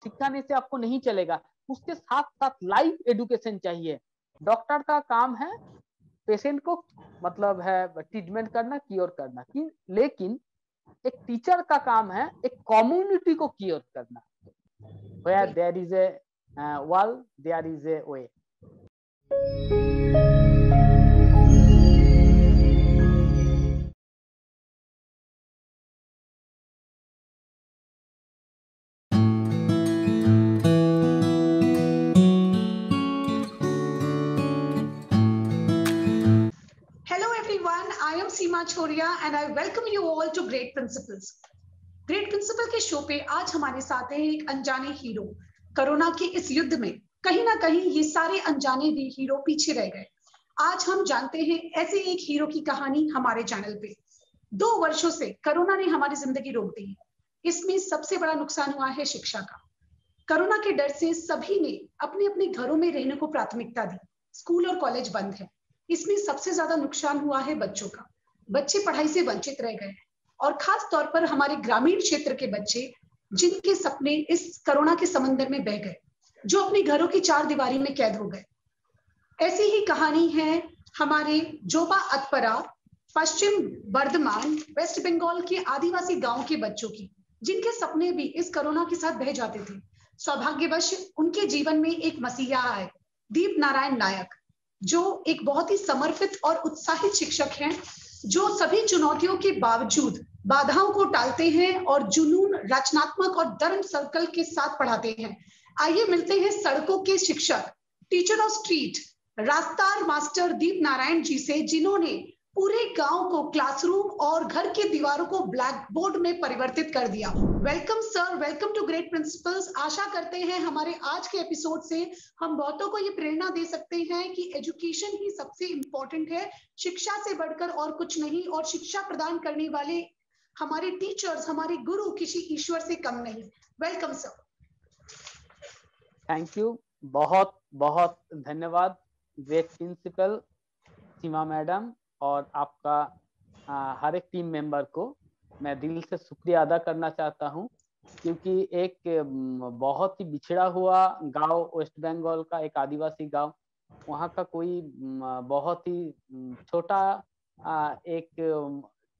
सिखाने से आपको नहीं चलेगा, उसके साथ साथ लाइफ एजुकेशन चाहिए। डॉक्टर का काम है पेशेंट को मतलब है ट्रीटमेंट करना, क्योर करना की, लेकिन एक टीचर का काम है एक कम्युनिटी को क्योर करना। Where there is a wall, there is a way. Hello everyone, I am Seema Choria and I welcome you all to Great Principles. Great Principle के शो पे आज हमारे साथ है एक अनजाने हीरो। कोरोना के इस युद्ध में कहीं ना कहीं ये सारे अनजाने भी हीरो पीछे रह गए। आज हम जानते हैं ऐसे एक हीरो की कहानी हमारे चैनल पे। 2 वर्षों से कोरोना ने हमारी जिंदगी रोक दी। इसमें सबसे बड़ा नुकसान हुआ है शिक्षा का। कोरोना के डर से सभी ने अपने अपने घरों में रहने को प्राथमिकता दी। स्कूल और कॉलेज बंद है। इसमें सबसे ज्यादा नुकसान हुआ है बच्चों का। बच्चे पढ़ाई से वंचित रह गए और खास तौर पर हमारे ग्रामीण क्षेत्र के बच्चे जिनके सपने इस कोरोना के समंदर में बह गए, जो अपने घरों की 4 दीवारी में कैद हो गए। ऐसी ही कहानी है हमारे जोबा अतपरा, पश्चिम बर्धमान, वेस्ट बंगाल के आदिवासी गांव के बच्चों की, जिनके सपने भी इस कोरोना के साथ बह जाते थे। सौभाग्यवश उनके जीवन में एक मसीहा आए, दीप नारायण नायक, जो एक बहुत ही समर्पित और उत्साहित शिक्षक हैं, जो सभी चुनौतियों के बावजूद बाधाओं को टालते हैं और जुनून, रचनात्मक और धर्म सर्कल के साथ पढ़ाते हैं। आइए मिलते हैं सड़कों के शिक्षक, टीचर ऑफ स्ट्रीट, रास्तार मास्टर दीप नारायण जी से, जिन्होंने पूरे गांव को क्लासरूम और घर की दीवारों को ब्लैक बोर्ड में परिवर्तित कर दिया। Welcome sir, welcome to great principles. आशा करते हैं हमारे आज के एपिसोड से हम बहुतों को ये प्रेरणा दे सकते हैं कि एजुकेशन ही सबसे इंपॉर्टेंट है, शिक्षा से बढ़कर और कुछ नहीं, और शिक्षा प्रदान करने वाले हमारे टीचर्स, हमारे गुरु किसी ईश्वर से कम नहीं। Welcome sir. थैंक यू, बहुत बहुत धन्यवाद ग्रेट प्रिंसिपल सीमा मैडम और आपका हर एक टीम मेंबर को मैं दिल से शुक्रिया अदा करना चाहता हूं, क्योंकि एक बहुत ही बिछड़ा हुआ गांव, वेस्ट बंगाल का एक आदिवासी गांव, वहां का कोई बहुत ही छोटा एक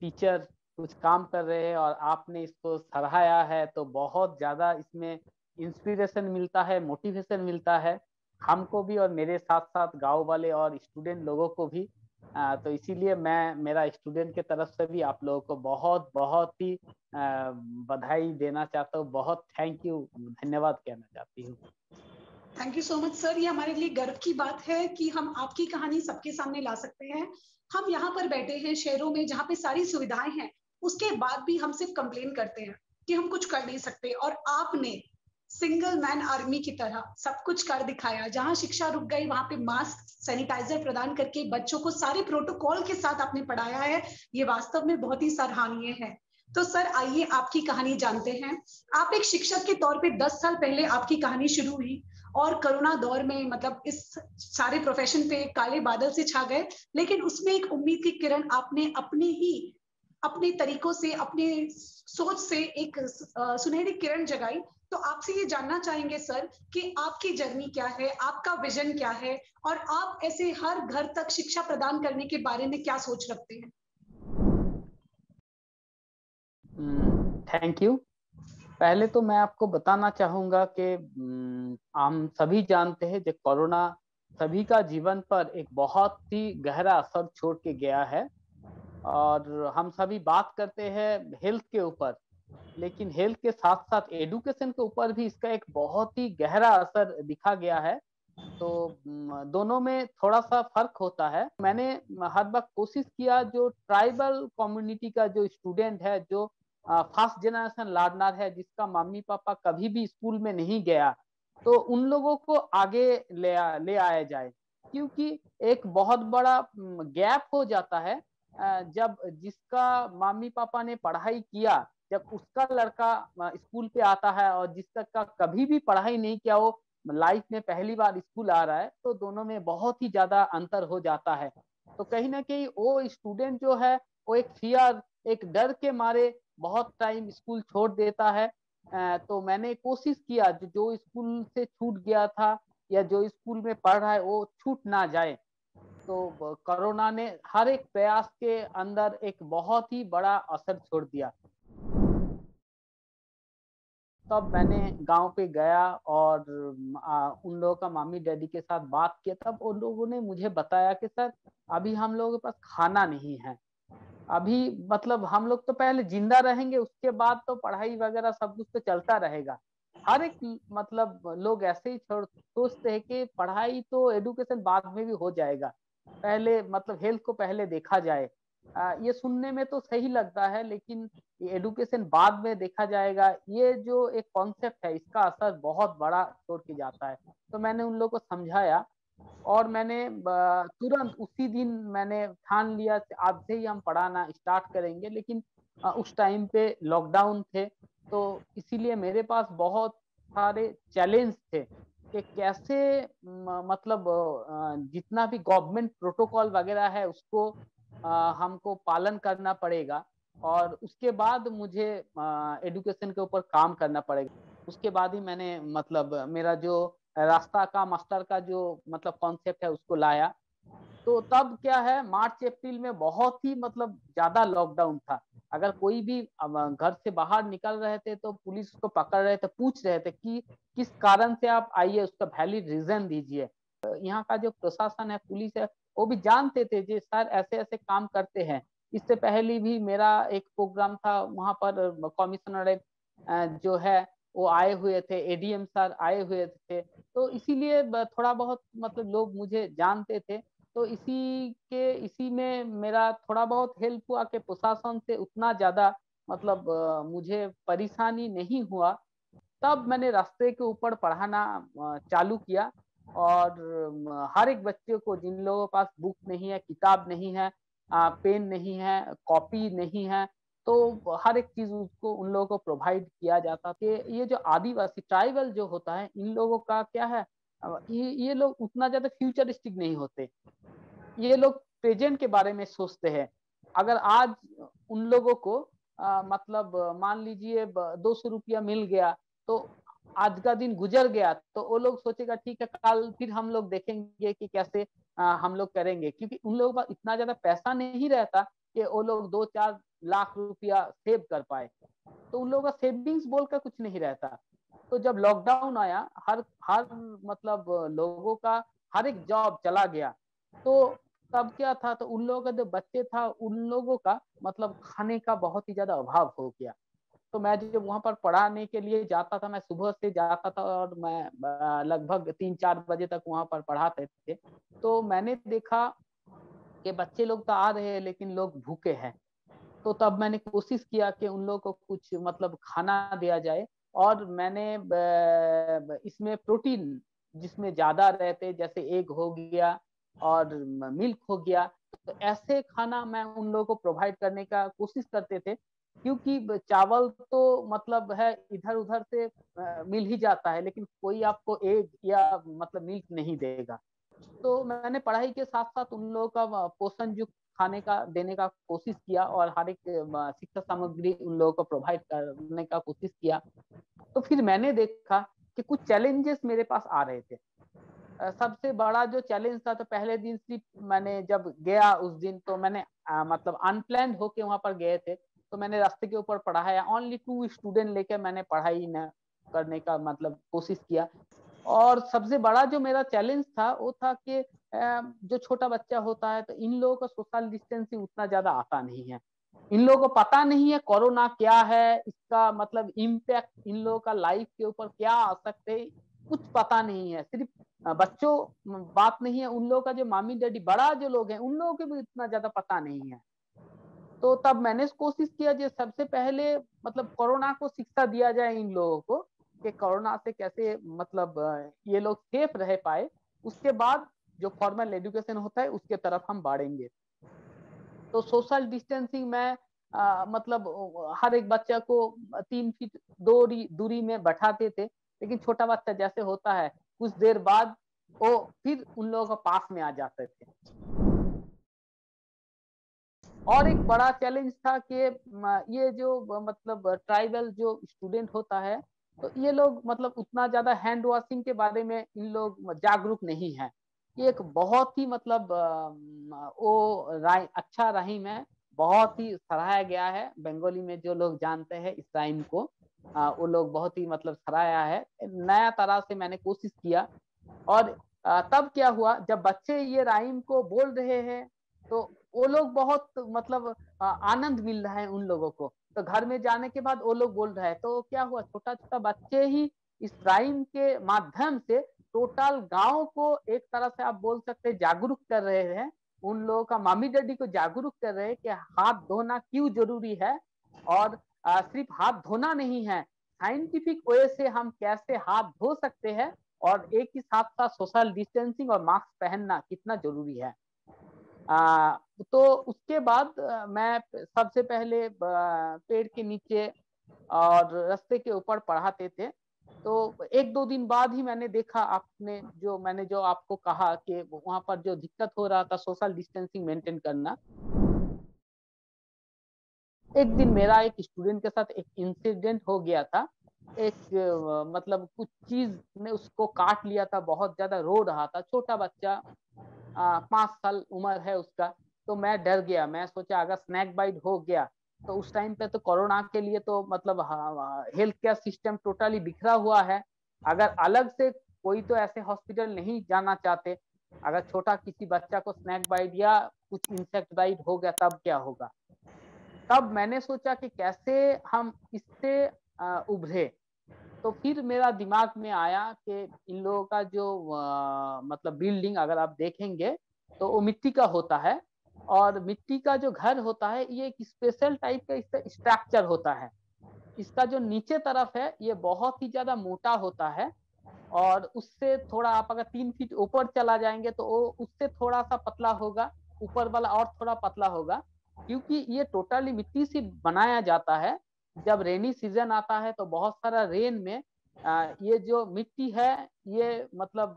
टीचर कुछ काम कर रहे हैं और आपने इसको सराहाया है, तो बहुत ज्यादा इसमें इंस्पिरेशन मिलता है, मोटिवेशन मिलता है हमको भी और मेरे साथ साथ गांव वाले और स्टूडेंट लोगों को भी। तो इसीलिए मैं मेरा स्टूडेंट के तरफ से भी आप लोगों को बहुत बहुत ही बधाई देना चाहता हूँ, बहुत थैंक यू, धन्यवाद कहना चाहती हूँ। Thank you so much sir. ये हमारे लिए गर्व की बात है कि हम आपकी कहानी सबके सामने ला सकते हैं। हम यहाँ पर बैठे हैं शहरों में जहाँ पे सारी सुविधाएं हैं, उसके बाद भी हम सिर्फ कंप्लेन करते हैं कि हम कुछ कर नहीं सकते, और आपने सिंगल मैन आर्मी की तरह सब कुछ कर दिखाया। जहां शिक्षा रुक गई वहां पे मास्क, सैनिटाइजर प्रदान करके बच्चों को सारे प्रोटोकॉल के साथ आपने पढ़ाया है। ये वास्तव में बहुत ही सराहनीय है। तो सर आइए आपकी कहानी जानते हैं। आप एक शिक्षक के तौर पे 10 साल पहले आपकी कहानी शुरू हुई और कोरोना दौर में मतलब इस सारे प्रोफेशन पे काले बादल से छा गए, लेकिन उसमें एक उम्मीद की किरण आपने अपने तरीकों से, अपने सोच से एक सुनहरी किरण जगाई। तो आपसे ये जानना चाहेंगे सर कि आपकी जर्नी क्या है, आपका विजन क्या है, और आप ऐसे हर घर तक शिक्षा प्रदान करने के बारे में क्या सोच रखते हैं? Thank you. पहले तो मैं आपको बताना चाहूंगा कि हम सभी जानते हैं कि कोरोना सभी का जीवन पर एक बहुत ही गहरा असर छोड़ के गया है, और हम सभी बात करते हैं हेल्थ के ऊपर, लेकिन हेल्थ के साथ साथ एजुकेशन के ऊपर भी इसका एक बहुत ही गहरा असर दिखा गया है। तो दोनों में थोड़ा सा फर्क होता है। मैंने हर वक्त कोशिश किया, जो ट्राइबल कम्युनिटी का जो स्टूडेंट है, जो फर्स्ट जनरेशन लर्नर है, जिसका मम्मी पापा कभी भी स्कूल में नहीं गया, तो उन लोगों को आगे ले आया जाए, क्योंकि एक बहुत बड़ा गैप हो जाता है। जब जिसका मम्मी पापा ने पढ़ाई किया, जब उसका लड़का स्कूल पे आता है और जिसका कभी भी पढ़ाई नहीं किया, वो लाइफ में पहली बार स्कूल आ रहा है, तो दोनों में बहुत ही ज्यादा अंतर हो जाता है। तो कहीं ना कहीं वो स्टूडेंट जो है वो एक फियर, एक डर के मारे बहुत टाइम स्कूल छोड़ देता है। तो मैंने कोशिश किया जो स्कूल से छूट गया था या जो स्कूल में पढ़ रहा है वो छूट ना जाए। तो कोरोना ने हर एक प्रयास के अंदर एक बहुत ही बड़ा असर छोड़ दिया। तब मैंने गांव पे गया और उन लोगों का मम्मी डैडी के साथ बात किया। तब उन लोगों ने मुझे बताया कि सर अभी हम लोगों के पास खाना नहीं है। अभी मतलब हम लोग तो पहले जिंदा रहेंगे, उसके बाद तो पढ़ाई वगैरह सब कुछ तो चलता रहेगा। हर एक मतलब लोग ऐसे ही सोचते हैं कि पढ़ाई तो एडुकेशन बाद में भी हो जाएगा, पहले मतलब हेल्थ को पहले देखा जाए। ये सुनने में तो सही लगता है, लेकिन ये एडुकेशन बाद में देखा जाएगा, ये जो एक कॉन्सेप्ट है इसका असर बहुत बड़ा छोड़ के जाता है। तो मैंने उन लोगों को समझाया और मैंने तुरंत उसी दिन मैंने ठान लिया कि आज से ही हम पढ़ाना स्टार्ट करेंगे। लेकिन उस टाइम पे लॉकडाउन थे, तो इसीलिए मेरे पास बहुत सारे चैलेंज थे कि कैसे मतलब जितना भी गवर्नमेंट प्रोटोकॉल वगैरह है उसको हमको पालन करना पड़ेगा और उसके बाद मुझे एडुकेशन के ऊपर काम करना पड़ेगा। उसके बाद ही मैंने मतलब मेरा जो रास्ता का मास्टर का जो मतलब कॉन्सेप्ट है उसको लाया। तो तब क्या है, मार्च अप्रैल में बहुत ही मतलब ज्यादा लॉकडाउन था। अगर कोई भी घर से बाहर निकल रहे थे तो पुलिस उसको पकड़ रहे थे, पूछ रहे थे कि किस कारण से आप आइए, उसका वैलिड रीजन दीजिए। यहाँ का जो प्रशासन है, पुलिस है, वो भी जानते थे कि सर ऐसे ऐसे काम करते हैं। इससे पहले भी मेरा एक प्रोग्राम था, वहां पर कमिश्नर जो है वो आए हुए थे, एडीएम सर आए हुए थे। तो इसीलिए थोड़ा बहुत मतलब लोग मुझे जानते थे। तो इसी में मेरा थोड़ा बहुत हेल्प हुआ कि प्रशासन से उतना ज्यादा मतलब मुझे परेशानी नहीं हुआ। तब मैंने रास्ते के ऊपर पढ़ाना चालू किया और हर एक बच्चे को, जिन लोगों के पास बुक नहीं है, किताब नहीं है, पेन नहीं है, कॉपी नहीं है, तो हर एक चीज उसको उन लोगों को प्रोवाइड किया जाता कि ये जो आदिवासी ट्राइबल जो होता है, इन लोगों का क्या है, ये लोग उतना ज्यादा फ्यूचरिस्टिक नहीं होते। ये लोग प्रेजेंट के बारे में सोचते हैं। अगर आज उन लोगों को मतलब मान लीजिए 200 रुपया मिल गया, तो आज का दिन गुजर गया, तो वो लोग सोचेगा ठीक है कल फिर हम लोग देखेंगे कि कैसे हम लोग करेंगे, क्योंकि उन लोगों का इतना ज्यादा पैसा नहीं रहता कि वो लोग 2-4 लाख रुपया सेव कर पाए। तो उन लोगों का सेविंग्स बोलकर कुछ नहीं रहता। तो जब लॉकडाउन आया, हर हर मतलब लोगों का हर एक जॉब चला गया। तो तब क्या था, तो उन लोगों का जो बच्चे था, उन लोगों का मतलब खाने का बहुत ही ज्यादा अभाव हो गया। तो मैं जब वहां पर पढ़ाने के लिए जाता था, मैं सुबह से जाता था और मैं लगभग 3-4 बजे तक वहां पर पढ़ाते थे। तो मैंने देखा कि बच्चे लोग तो आ रहे हैं लेकिन लोग भूखे हैं। तो तब मैंने कोशिश किया कि उन लोगों को कुछ मतलब खाना दिया जाए। और मैंने इसमें प्रोटीन जिसमें ज्यादा रहते, जैसे एग हो गया और मिल्क हो गया, तो ऐसे खाना मैं उन लोगों को प्रोवाइड करने का कोशिश करते थे। क्योंकि चावल तो मतलब है इधर उधर से मिल ही जाता है, लेकिन कोई आपको एग या मतलब मिल्क नहीं देगा। तो मैंने पढ़ाई के साथ साथ उन लोगों का पोषण युक्त खाने का देने का कोशिश किया और हर एक शिक्षा सामग्री उन लोगों को प्रोवाइड करने का कोशिश किया। तो फिर मैंने देखा कि कुछ चैलेंजेस मेरे पास आ रहे थे। सबसे बड़ा जो चैलेंज था, तो पहले दिन सिर्फ मैंने जब गया उस दिन, तो मैंने मतलब अनप्लान्ड होके वहां पर गए थे, तो मैंने रास्ते के ऊपर पढ़ाया। ओनली 2 स्टूडेंट लेकर मैंने पढ़ाई न करने का मतलब कोशिश किया। और सबसे बड़ा जो मेरा चैलेंज था वो था कि जो छोटा बच्चा होता है, तो इन लोगों का सोशल डिस्टेंसिंग उतना ज्यादा आता नहीं है। इन लोगों को पता नहीं है कोरोना क्या है, इसका मतलब इम्पैक्ट इन लोगों का लाइफ के ऊपर क्या आ सकते है, कुछ पता नहीं है। सिर्फ बच्चों बात नहीं है, उन लोगों का जो मामी डैडी बड़ा जो लोग हैं, उन लोगों को भी इतना ज्यादा पता नहीं है। तो तब मैंने कोशिश किया कि सबसे पहले मतलब कोरोना को शिक्षा दिया जाए इन लोगों को, कि कोरोना से कैसे मतलब ये लोग सेफ रह पाए। उसके बाद जो फॉर्मल एजुकेशन होता है उसके तरफ हम बढ़ेंगे। तो सोशल डिस्टेंसिंग में मतलब हर एक बच्चा को 3 फीट दूरी में बैठाते थे। लेकिन छोटा बच्चा जैसे होता है, कुछ देर बाद वो फिर उन लोगों के पास में आ जाते थे। और एक बड़ा चैलेंज था कि ये जो मतलब ट्राइबल जो स्टूडेंट होता है, तो ये लोग मतलब उतना ज्यादा हैंड वॉशिंग के बारे में इन लोग जागरूक नहीं है। ये एक बहुत ही मतलब वो अच्छा रहीम है, बहुत ही सराहाया गया है। बंगाली में जो लोग जानते हैं इस राइम को, वो लोग बहुत ही मतलब सराहाया है। नया तरह से मैंने कोशिश किया। और तब क्या हुआ, जब बच्चे ये राइम को बोल रहे हैं तो वो लोग बहुत मतलब आनंद मिल रहा है उन लोगों को। तो घर में जाने के बाद वो लोग बोल रहे हैं, तो क्या हुआ, छोटा छोटा बच्चे ही इस राइम के माध्यम से टोटल गांव को एक तरह से आप बोल सकते हैं जागरूक कर रहे हैं। उन लोगों का मम्मी डैडी को जागरूक कर रहे हैं कि हाथ धोना क्यों जरूरी है। और सिर्फ हाथ धोना नहीं है, साइंटिफिक वे से हम कैसे हाथ धो सकते हैं, और एक ही साथ साथ सोशल डिस्टेंसिंग और मास्क पहनना कितना जरूरी है। तो उसके बाद मैं सबसे पहले पेड़ के नीचे और रास्ते के ऊपर पढ़ाते थे। तो एक दो दिन बाद ही मैंने देखा, मैंने जो आपको कहा कि वहां पर जो दिक्कत हो रहा था सोशल डिस्टेंसिंग मेंटेन करना। एक दिन मेरा एक स्टूडेंट के साथ एक इंसिडेंट हो गया था। एक मतलब कुछ चीज ने उसको काट लिया था, बहुत ज्यादा रो रहा था, छोटा बच्चा, 5 साल उम्र है उसका। तो मैं डर गया, मैं सोचा अगर स्नैक बाइट हो गया तो उस टाइम पे तो कोरोना के लिए तो मतलब हेल्थ केयर सिस्टम टोटली बिखरा हुआ है। अगर अलग से कोई तो ऐसे हॉस्पिटल नहीं जाना चाहते, अगर छोटा किसी बच्चा को स्नैक बाइट या कुछ इंसेक्ट बाइट हो गया तब क्या होगा। तब मैंने सोचा कि कैसे हम इससे उभरे। तो फिर मेरा दिमाग में आया कि इन लोगों का जो मतलब बिल्डिंग अगर आप देखेंगे तो वो मिट्टी का होता है। और मिट्टी का जो घर होता है ये एक स्पेशल टाइप का इसका स्ट्रक्चर होता है। इसका जो नीचे तरफ है ये बहुत ही ज्यादा मोटा होता है, और उससे थोड़ा आप अगर 3 फीट ऊपर चला जाएंगे तो वो उससे थोड़ा सा पतला होगा, ऊपर वाला और थोड़ा पतला होगा। क्योंकि ये टोटली मिट्टी से बनाया जाता है। जब रेनी सीजन आता है तो बहुत सारा रेन में ये जो मिट्टी है ये मतलब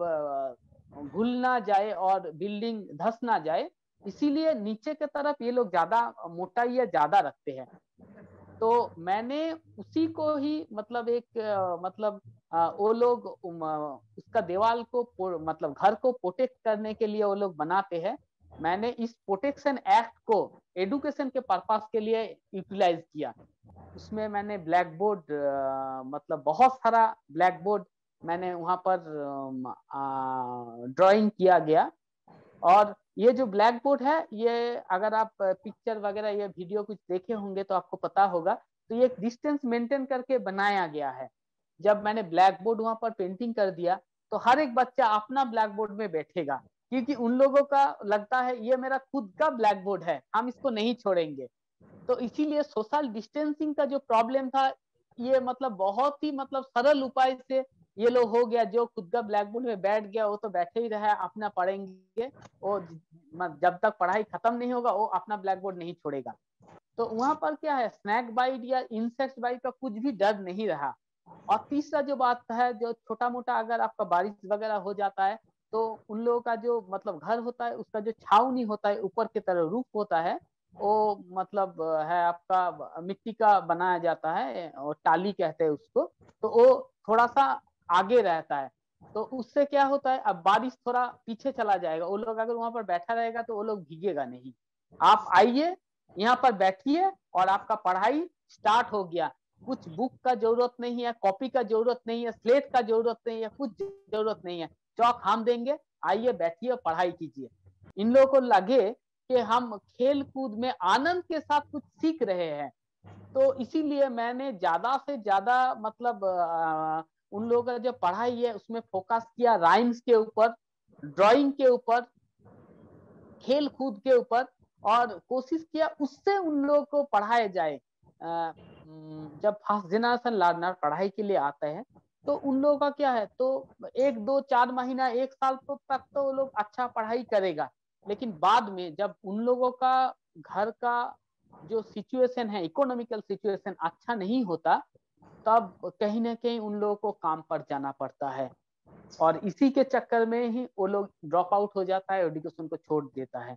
घुल ना जाए और बिल्डिंग धस ना जाए, इसीलिए नीचे के तरफ ये लोग ज्यादा मोटाई या ज्यादा रखते हैं। तो मैंने उसी को ही मतलब एक मतलब वो लोग उसका दीवार को मतलब घर को प्रोटेक्ट करने के लिए वो लोग बनाते हैं। मैंने इस प्रोटेक्शन एक्ट को एडुकेशन के पर्पस के लिए यूटिलाइज किया। उसमें मैंने ब्लैक बोर्ड मतलब बहुत सारा ब्लैक बोर्ड मैंने वहां पर ड्राइंग किया गया। और ये जो ब्लैक बोर्ड है, ये अगर आप पिक्चर वगैरह या वीडियो कुछ देखे होंगे तो आपको पता होगा। तो ये एक डिस्टेंस मेंटेन करके बनाया गया है। जब मैंने ब्लैक बोर्ड वहां पर पेंटिंग कर दिया तो हर एक बच्चा अपना ब्लैक बोर्ड में बैठेगा, क्योंकि उन लोगों का लगता है ये मेरा खुद का ब्लैक बोर्ड है, हम इसको नहीं छोड़ेंगे। तो इसीलिए सोशल डिस्टेंसिंग का जो प्रॉब्लम था, ये मतलब बहुत ही मतलब सरल उपाय से ये लोग हो गया। जो खुद का ब्लैक बोर्ड में बैठ गया वो तो बैठे ही रहे, अपना पढ़ेंगे। वो जब तक पढ़ाई खत्म नहीं होगा वो अपना ब्लैक बोर्ड नहीं छोड़ेगा। तो वहां पर क्या है, स्नैक बाइट या इंसेक्ट बाइट का कुछ भी डर नहीं रहा। और तीसरा जो बात है, जो छोटा मोटा अगर आपका बारिश वगैरह हो जाता है तो उन लोगों का जो मतलब घर होता है उसका जो छावनी होता है, ऊपर की तरह रूफ होता है, वो मतलब है आपका मिट्टी का बनाया जाता है और टाली कहते हैं उसको। तो वो थोड़ा सा आगे रहता है। तो उससे क्या होता है, अब बारिश थोड़ा पीछे चला जाएगा, वो लोग अगर वहां पर बैठा रहेगा तो वो लोग भीगेगा नहीं। आप आइए, यहाँ पर बैठिए और आपका पढ़ाई स्टार्ट हो गया। कुछ बुक का जरूरत नहीं है, कॉपी का जरूरत नहीं है, स्लेट का जरूरत नहीं है, कुछ जरूरत नहीं है। चौक हम देंगे, आइए बैठिए पढ़ाई कीजिए। इन लोगों को लगे कि हम खेल कूद में आनंद के साथ कुछ सीख रहे हैं। तो इसीलिए मैंने ज्यादा से ज्यादा मतलब उन लोगों का जो पढ़ाई है उसमें फोकस किया, राइम्स के ऊपर, ड्राइंग के ऊपर, खेल कूद के ऊपर। और कोशिश किया उससे उन लोगों को पढ़ाया जाए। जब फर्स्ट जनरेशन लर्नर पढ़ाई के लिए आते हैं तो उन लोगों का क्या है, तो 1 2 4 महीना 1 साल तो तक तो वो लोग अच्छा पढ़ाई करेगा। लेकिन बाद में जब उन लोगों का घर का जो सिचुएशन है, इकोनॉमिकल सिचुएशन अच्छा नहीं होता, तब कहीं ना कहीं उन लोगों को काम पर जाना पड़ता है। और इसी के चक्कर में ही वो लोग ड्रॉप आउट हो जाता है, एजुकेशन को छोड़ देता है।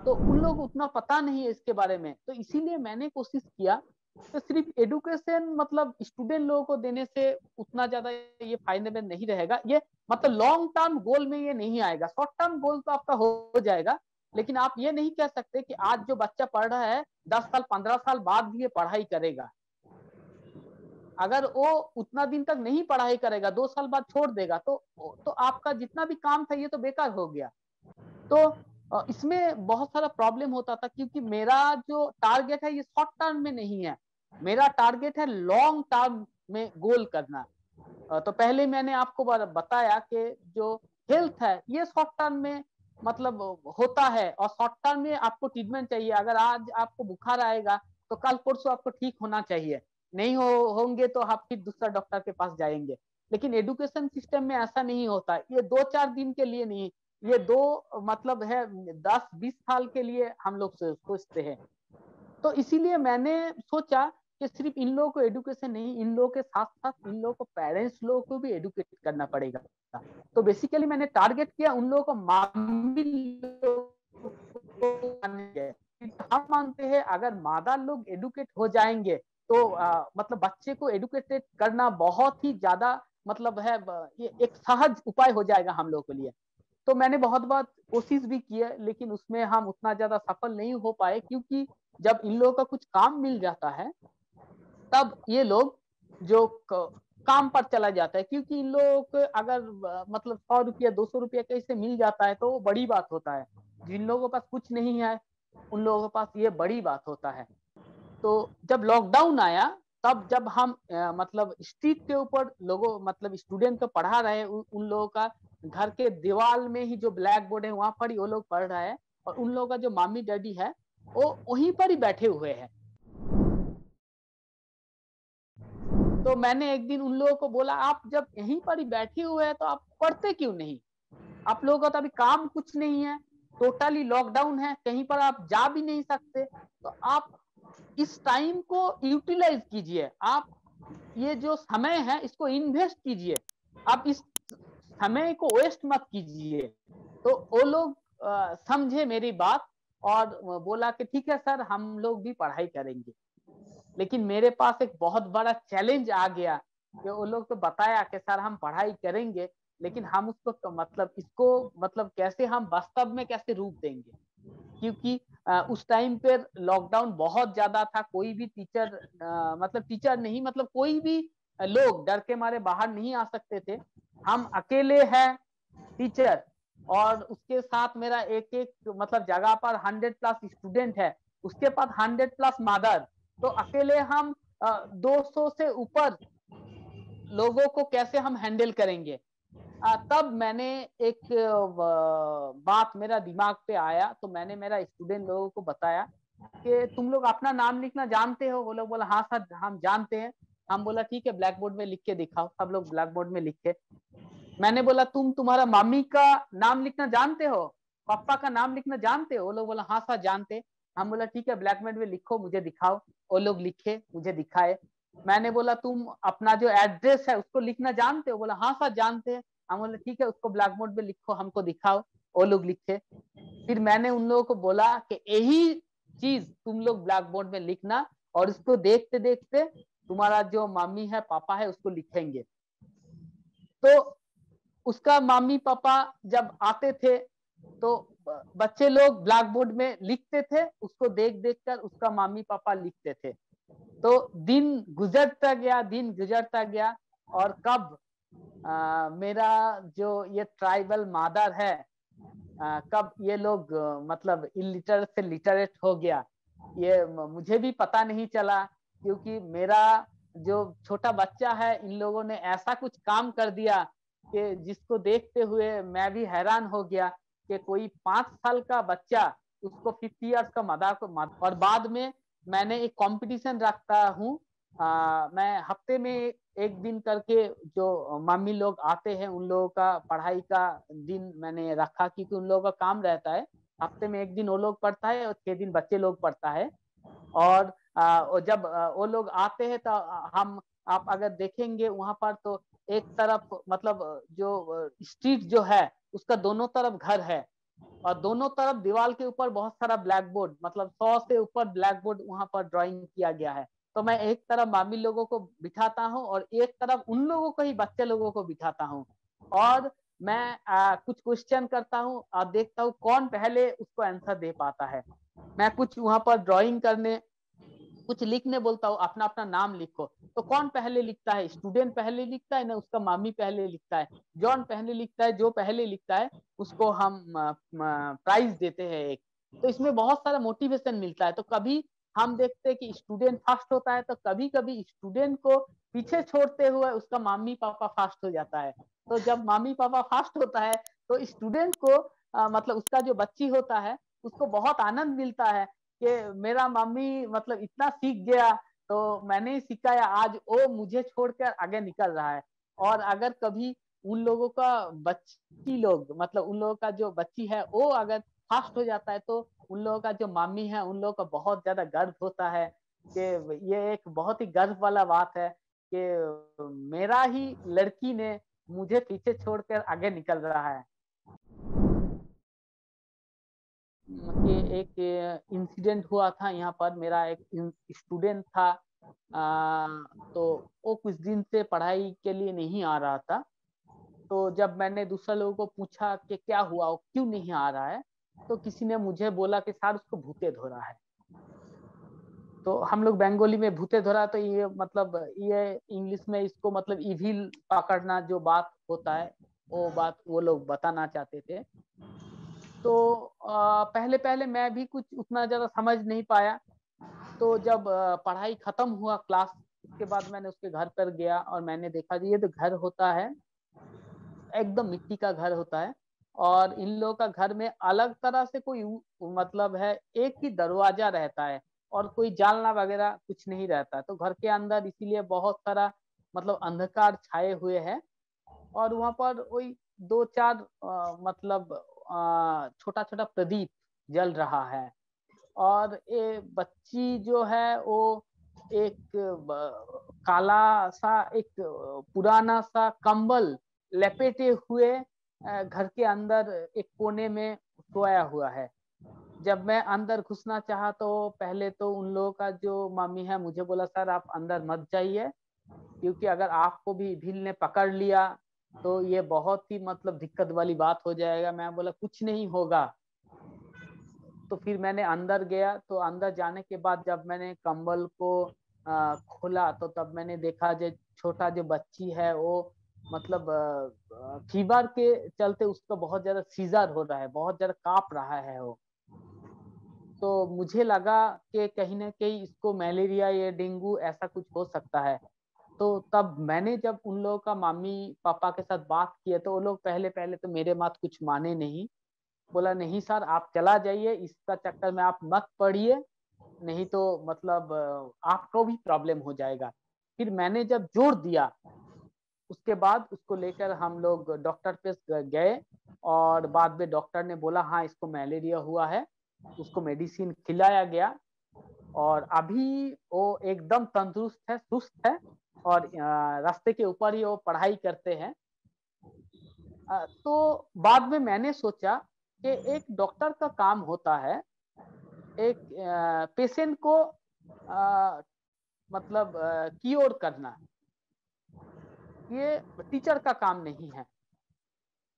तो उन लोग उतना पता नहीं है इसके बारे में। तो इसीलिए मैंने कोशिश किया तो सिर्फ एडुकेशन मतलब स्टूडेंट लोगों को देने से उतना ज्यादा ये फायदेमंद नहीं रहेगा। ये मतलब लॉन्ग टर्म गोल में ये नहीं आएगा। शॉर्ट टर्म गोल तो आपका हो जाएगा, लेकिन आप ये नहीं कह सकते कि आज जो बच्चा पढ़ रहा है 10 साल 15 साल बाद भी ये पढ़ाई करेगा। अगर वो उतना दिन तक नहीं पढ़ाई करेगा, 2 साल बाद छोड़ देगा, तो आपका जितना भी काम था ये तो बेकार हो गया। तो इसमें बहुत सारा प्रॉब्लम होता था, क्योंकि मेरा जो टारगेट है ये शॉर्ट टर्म में नहीं है, मेरा टारगेट है लॉन्ग टर्म में गोल करना। तो पहले मैंने आपको बताया कि जो हेल्थ है ये शॉर्ट टर्म में मतलब होता है, और शॉर्ट टर्म में आपको ट्रीटमेंट चाहिए। अगर आज आपको बुखार आएगा तो कल परसों आपको ठीक होना चाहिए, नहीं होंगे तो आप फिर दूसरा डॉक्टर के पास जाएंगे। लेकिन एजुकेशन सिस्टम में ऐसा नहीं होता। ये 2-4 दिन के लिए नहीं, ये दो मतलब है 10-20 साल के लिए हम लोग सोचते हैं। तो इसीलिए मैंने सोचा कि सिर्फ इन लोगों को एडुकेशन नहीं, इन लोगों के साथ साथ इन लोगों को पेरेंट्स लोगों को भी एडुकेट करना पड़ेगा। तो बेसिकली मैंने टारगेट किया उन लोगों को, मामी हम मानते हैं अगर मादा लोग एडुकेट हो जाएंगे तो मतलब बच्चे को एडुकेटेड करना बहुत ही ज्यादा मतलब है, ये एक सहज उपाय हो जाएगा हम लोगों के लिए। तो मैंने बहुत बार कोशिश भी की है, लेकिन उसमें हम उतना ज्यादा सफल नहीं हो पाए, क्योंकि जब इन लोगों का कुछ काम मिल जाता है तब ये लोग जो काम पर चला जाता है। क्योंकि इन लोगों को अगर मतलब 100 रुपया 200 रुपया कैसे मिल जाता है तो वो बड़ी बात होता है। जिन लोगों के पास कुछ नहीं है उन लोगों के पास ये बड़ी बात होता है। तो जब लॉकडाउन आया तब जब हम मतलब स्ट्रीट के ऊपर लोगों मतलब स्टूडेंट को पढ़ा रहे हैं, उन लोगों का घर के दीवार में ही जो ब्लैक बोर्ड है वहां पर ही वो लोग पढ़ रहे हैं, और उन लोगों का जो मामी डैडी है वो वहीं पर ही बैठे हुए हैं। तो मैंने एक दिन उन लोगों को बोला, आप जब यहीं पर ही बैठे हुए हैं तो आप पढ़ते क्यों नहीं? आप लोगों का तो अभी काम कुछ नहीं है, टोटली लॉकडाउन है, कहीं पर आप जा भी नहीं सकते, तो आप इस टाइम को यूटिलाइज कीजिए। आप ये जो समय है इसको इन्वेस्ट कीजिए, आप इस समय को वेस्ट मत कीजिए। तो वो लोग समझे मेरी बात और बोला कि ठीक है सर, हम लोग भी पढ़ाई करेंगे। लेकिन मेरे पास एक बहुत बड़ा चैलेंज आ गया कि वो लोग तो बताया कि सर हम पढ़ाई करेंगे, लेकिन हम उसको मतलब इसको मतलब कैसे हम वास्तव में कैसे रूप देंगे। क्योंकि उस टाइम पे लॉकडाउन बहुत ज्यादा था, कोई भी टीचर मतलब टीचर नहीं मतलब कोई भी लोग डर के मारे बाहर नहीं आ सकते थे। हम अकेले हैं टीचर, और उसके साथ मेरा एक एक मतलब जगह पर 100+ स्टूडेंट है, उसके पास 100+ मदर। तो अकेले हम 200 से ऊपर लोगों को कैसे हम हैंडल करेंगे। तब मैंने एक बात मेरा दिमाग पे आया, तो मैंने मेरा स्टूडेंट लोगों को बताया कि तुम लोग अपना नाम लिखना जानते हो? वो लोग बोला हाँ सर हम जानते हैं। हम बोला ठीक है ब्लैक बोर्ड में लिख के दिखाओ। सब लोग ब्लैक बोर्ड में लिखे। मैंने बोला तुम्हारा मम्मी का नाम लिखना जानते हो, पापा का नाम लिखना जानते हो? वो लोग बोला हाँ सर जानते। हम बोला ठीक है ब्लैक बोर्ड में लिखो मुझे दिखाओ। वो लोग लिखे मुझे दिखाए। मैंने बोला तुम अपना जो एड्रेस है उसको लिखना जानते हो? बोला हाँ सर जानते हैं। हम बोले ठीक है उसको ब्लैक बोर्ड में लिखो हमको दिखाओ। वो लोग लिखे। फिर मैंने उन लोगों को बोला कि यही चीज तुम लोग ब्लैक बोर्ड में लिखना, और इसको देखते देखते तुम्हारा जो मम्मी है पापा है उसको लिखेंगे। तो उसका मम्मी पापा जब आते थे तो बच्चे लोग ब्लैक बोर्ड में लिखते थे, उसको देख देख कर उसका मम्मी पापा लिखते थे। तो दिन गुजरता गया, दिन गुजरता गया, और कब मेरा जो ये ट्राइबल मदर है कब ये लोग मतलब इलिटरेट से लिटरेट हो गया, ये मुझे भी पता नहीं चला। क्योंकि मेरा जो छोटा बच्चा है इन लोगों ने ऐसा कुछ काम कर दिया कि जिसको देखते हुए मैं भी हैरान हो गया कि कोई 5 साल का बच्चा उसको 50 इयर्स का मदर को और बाद में मैंने एक कंपटीशन रखता हूँ। मैं हफ्ते में एक दिन करके जो मम्मी लोग आते हैं उन लोगों का पढ़ाई का दिन मैंने रखा, क्योंकि उन लोगों का काम रहता है हफ्ते में एक दिन वो लोग पढ़ता है और 6 दिन बच्चे लोग पढ़ता है। और जब वो लोग आते हैं तो हम आप अगर देखेंगे वहां पर तो एक तरफ मतलब जो स्ट्रीट जो है उसका दोनों तरफ घर है, और दोनों तरफ दीवार के ऊपर बहुत सारा ब्लैक बोर्ड, मतलब 100 से ऊपर ब्लैक बोर्ड वहां पर ड्राइंग किया गया है। तो मैं एक तरफ मामी लोगों को बिठाता हूँ और एक तरफ उन लोगों को ही, बच्चे लोगों को बिठाता हूँ, और मैं कुछ क्वेश्चन करता हूँ और देखता हूँ कौन पहले उसको आंसर दे पाता है। मैं कुछ वहां पर ड्राइंग करने, कुछ लिखने बोलता हूँ, अपना अपना नाम लिखो। तो कौन पहले लिखता है? स्टूडेंट पहले लिखता है ना, उसका मामी पहले लिखता है। जॉन पहले लिखता है, जो पहले लिखता है उसको हम प्राइज देते हैं एक। तो इसमें बहुत सारा मोटिवेशन मिलता है। तो कभी हम देखते हैं कि स्टूडेंट फर्स्ट होता है, तो कभी कभी स्टूडेंट को पीछे छोड़ते हुए उसका मामी पापा फास्ट हो जाता है। तो जब मामी पापा फास्ट होता है तो स्टूडेंट को मतलब उसका जो बच्ची होता है उसको बहुत आनंद मिलता है कि मेरा मम्मी मतलब इतना सीख गया, तो मैंने सिखाया, आज वो मुझे छोड़कर आगे निकल रहा है। और अगर कभी उन लोगों का बच्ची लोग, मतलब उन लोगों का जो बच्ची है वो अगर फास्ट हो जाता है, तो उन लोगों का जो मम्मी है उन लोगों का बहुत ज्यादा गर्व होता है कि ये एक बहुत ही गर्व वाला बात है कि मेरा ही लड़की ने मुझे पीछे छोड़कर आगे निकल रहा है। कि एक इंसिडेंट हुआ था यहाँ पर। मेरा एक स्टूडेंट था, तो वो कुछ दिन से पढ़ाई के लिए नहीं आ रहा था। तो जब मैंने दूसरे लोगों को पूछा कि क्या हुआ, वो क्यों नहीं आ रहा है, तो किसी ने मुझे बोला कि सर उसको भूते धरा है। तो हम लोग बंगाली में भूते धरा, तो ये मतलब ये इंग्लिश में इसको मतलब इविल पकड़ना जो बात होता है, वो बात वो लोग बताना चाहते थे। तो पहले पहले मैं भी कुछ उतना ज्यादा समझ नहीं पाया। तो जब पढ़ाई खत्म हुआ क्लास, उसके बाद मैंने उसके घर पर गया और मैंने देखा कि ये तो घर होता है, एकदम मिट्टी का घर होता है। और इन लोगों का घर में अलग तरह से कोई मतलब है, एक ही दरवाजा रहता है और कोई जालना वगैरह कुछ नहीं रहता है। तो घर के अंदर इसीलिए बहुत सारा मतलब अंधकार छाए हुए है। और वहां पर वही दो चार मतलब छोटा छोटा प्रदीप जल रहा है। और ये बच्ची जो है वो एक काला सा एक पुराना सा कंबल लपेटे हुए घर के अंदर एक कोने में सोया हुआ है। जब मैं अंदर घुसना चाहा तो पहले तो उन लोगों का जो मामी है मुझे बोला, सर आप अंदर मत जाइए, क्योंकि अगर आपको भी भील ने पकड़ लिया तो ये बहुत ही मतलब दिक्कत वाली बात हो जाएगा। मैं बोला कुछ नहीं होगा। तो फिर मैंने अंदर गया। तो अंदर जाने के बाद जब मैंने कंबल को खोला, तो तब मैंने देखा जो छोटा जो बच्ची है वो मतलब फीवर के चलते उसका बहुत ज्यादा सीजर हो रहा है, बहुत ज्यादा कांप रहा है वो। तो मुझे लगा कि कहीं ना कहीं इसको मलेरिया या डेंगू ऐसा कुछ हो सकता है। तो तब मैंने जब उन लोगों का मामी पापा के साथ बात किया, तो वो लोग पहले पहले तो मेरे बात कुछ माने नहीं। बोला नहीं सर आप चला जाइए, इसका चक्कर में आप मत पड़िए, नहीं तो मतलब आपको भी प्रॉब्लम हो जाएगा। फिर मैंने जब जोर दिया, उसके बाद उसको लेकर हम लोग डॉक्टर पे गए। और बाद में डॉक्टर ने बोला हाँ इसको मलेरिया हुआ है। उसको मेडिसिन खिलाया गया और अभी वो एकदम तंदुरुस्त है, सुस्त है, और रास्ते के ऊपर ही वो पढ़ाई करते हैं। तो बाद में मैंने सोचा कि एक डॉक्टर का काम होता है एक पेशेंट को मतलब क्योर करना, ये टीचर का काम नहीं है।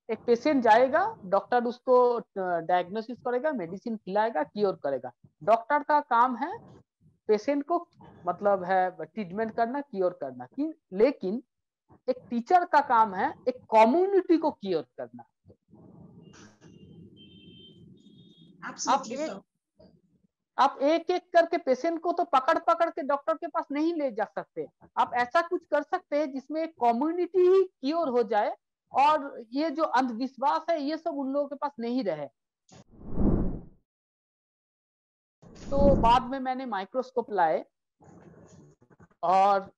एक पेशेंट जाएगा, डॉक्टर उसको डायग्नोसिस करेगा, मेडिसिन खिलाएगा, क्योर करेगा। डॉक्टर का काम है पेशेंट को मतलब है ट्रीटमेंट करना, क्योर करना की। लेकिन एक टीचर का काम है एक कम्युनिटी को क्योर करना। आप एक एक करके पेशेंट को तो पकड़ पकड़ के डॉक्टर के पास नहीं ले जा सकते। आप ऐसा कुछ कर सकते हैं जिसमें एक कम्युनिटी ही क्योर हो जाए, और ये जो अंधविश्वास है ये सब उन लोगों के पास नहीं रहे। तो बाद में मैंने माइक्रोस्कोप लाए और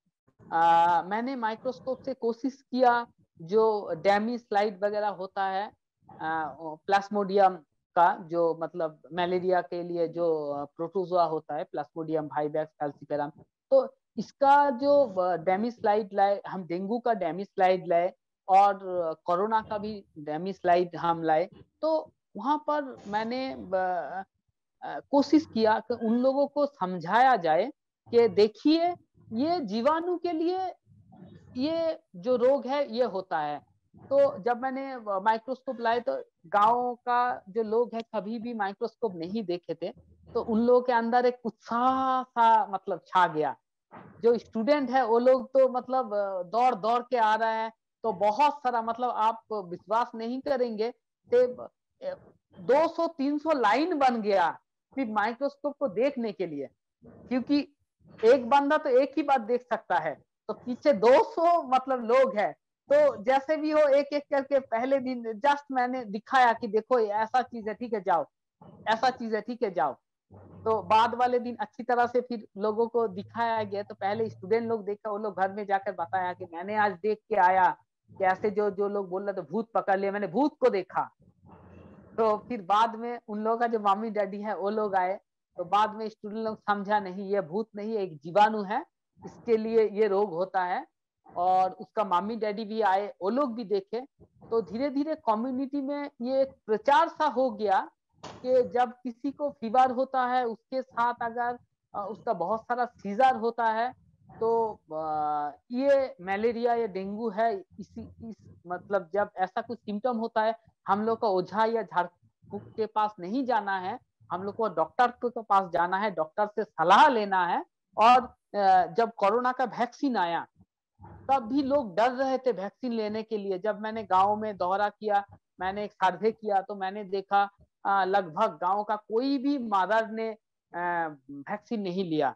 मैंने माइक्रोस्कोप से कोशिश किया जो डैमी स्लाइड वगैरह होता है प्लाज्मोडियम का, जो मतलब मलेरिया के लिए जो प्रोटोजोआ होता है, प्लाज्मोडियम वाइवेक्स फैल्सिपेरम। तो इसका जो डैमी स्लाइड लाए हम, डेंगू का डैमी स्लाइड लाए और कोरोना का भी डैमी स्लाइड हम लाए। तो वहां पर मैंने कोशिश किया कि उन लोगों को समझाया जाए कि देखिए ये जीवाणु के लिए ये जो रोग है ये होता है। तो जब मैंने माइक्रोस्कोप लाए तो गांव का जो लोग हैं कभी भी माइक्रोस्कोप नहीं देखे थे, तो उन लोगों के अंदर एक उत्साह सा मतलब छा गया। जो स्टूडेंट है वो लोग तो मतलब दौड़ दौड़ के आ रहे हैं। तो बहुत सारा मतलब आप विश्वास नहीं करेंगे कि 200-300 लाइन बन गया सिर्फ माइक्रोस्कोप को देखने के लिए, क्योंकि एक बंदा तो एक ही बात देख सकता है, तो पीछे 200 मतलब लोग हैं। तो जैसे भी हो एक एक करके पहले दिन जस्ट मैंने दिखाया कि देखो ये ऐसा चीज है, ठीक है जाओ, ऐसा चीज है, ठीक है जाओ। तो बाद वाले दिन अच्छी तरह से फिर लोगों को दिखाया गया। तो पहले स्टूडेंट लोग देखा, वो लोग घर में जाकर बताया कि मैंने आज देख के आया कि ऐसे जो जो लोग बोल रहे थे भूत पकड़ लिया, मैंने भूत को देखा। तो फिर बाद में उन लोगों का जो मम्मी डैडी है वो लोग आए, तो बाद में स्टूडेंट लोग समझा नहीं ये भूत नहीं है, एक जीवाणु है, इसके लिए ये रोग होता है। और उसका मम्मी डैडी भी आए, वो लोग भी देखे। तो धीरे धीरे कम्युनिटी में ये एक प्रचार सा हो गया कि जब किसी को फीवर होता है, उसके साथ अगर उसका बहुत सारा सीजर होता है, तो ये मलेरिया या डेंगू है। इस मतलब जब ऐसा कुछ सिम्टम होता है, हम लोग का ओझा या झाड़ फूक के पास नहीं जाना है, हम लोग को डॉक्टर के पास जाना है, डॉक्टर से सलाह लेना है। और जब कोरोना का वैक्सीन आया तब भी लोग डर रहे थे वैक्सीन लेने के लिए। जब मैंने गांव में दौरा किया, मैंने एक सर्वे किया, तो मैंने देखा लगभग गांव का कोई भी मदर ने वैक्सीन नहीं लिया।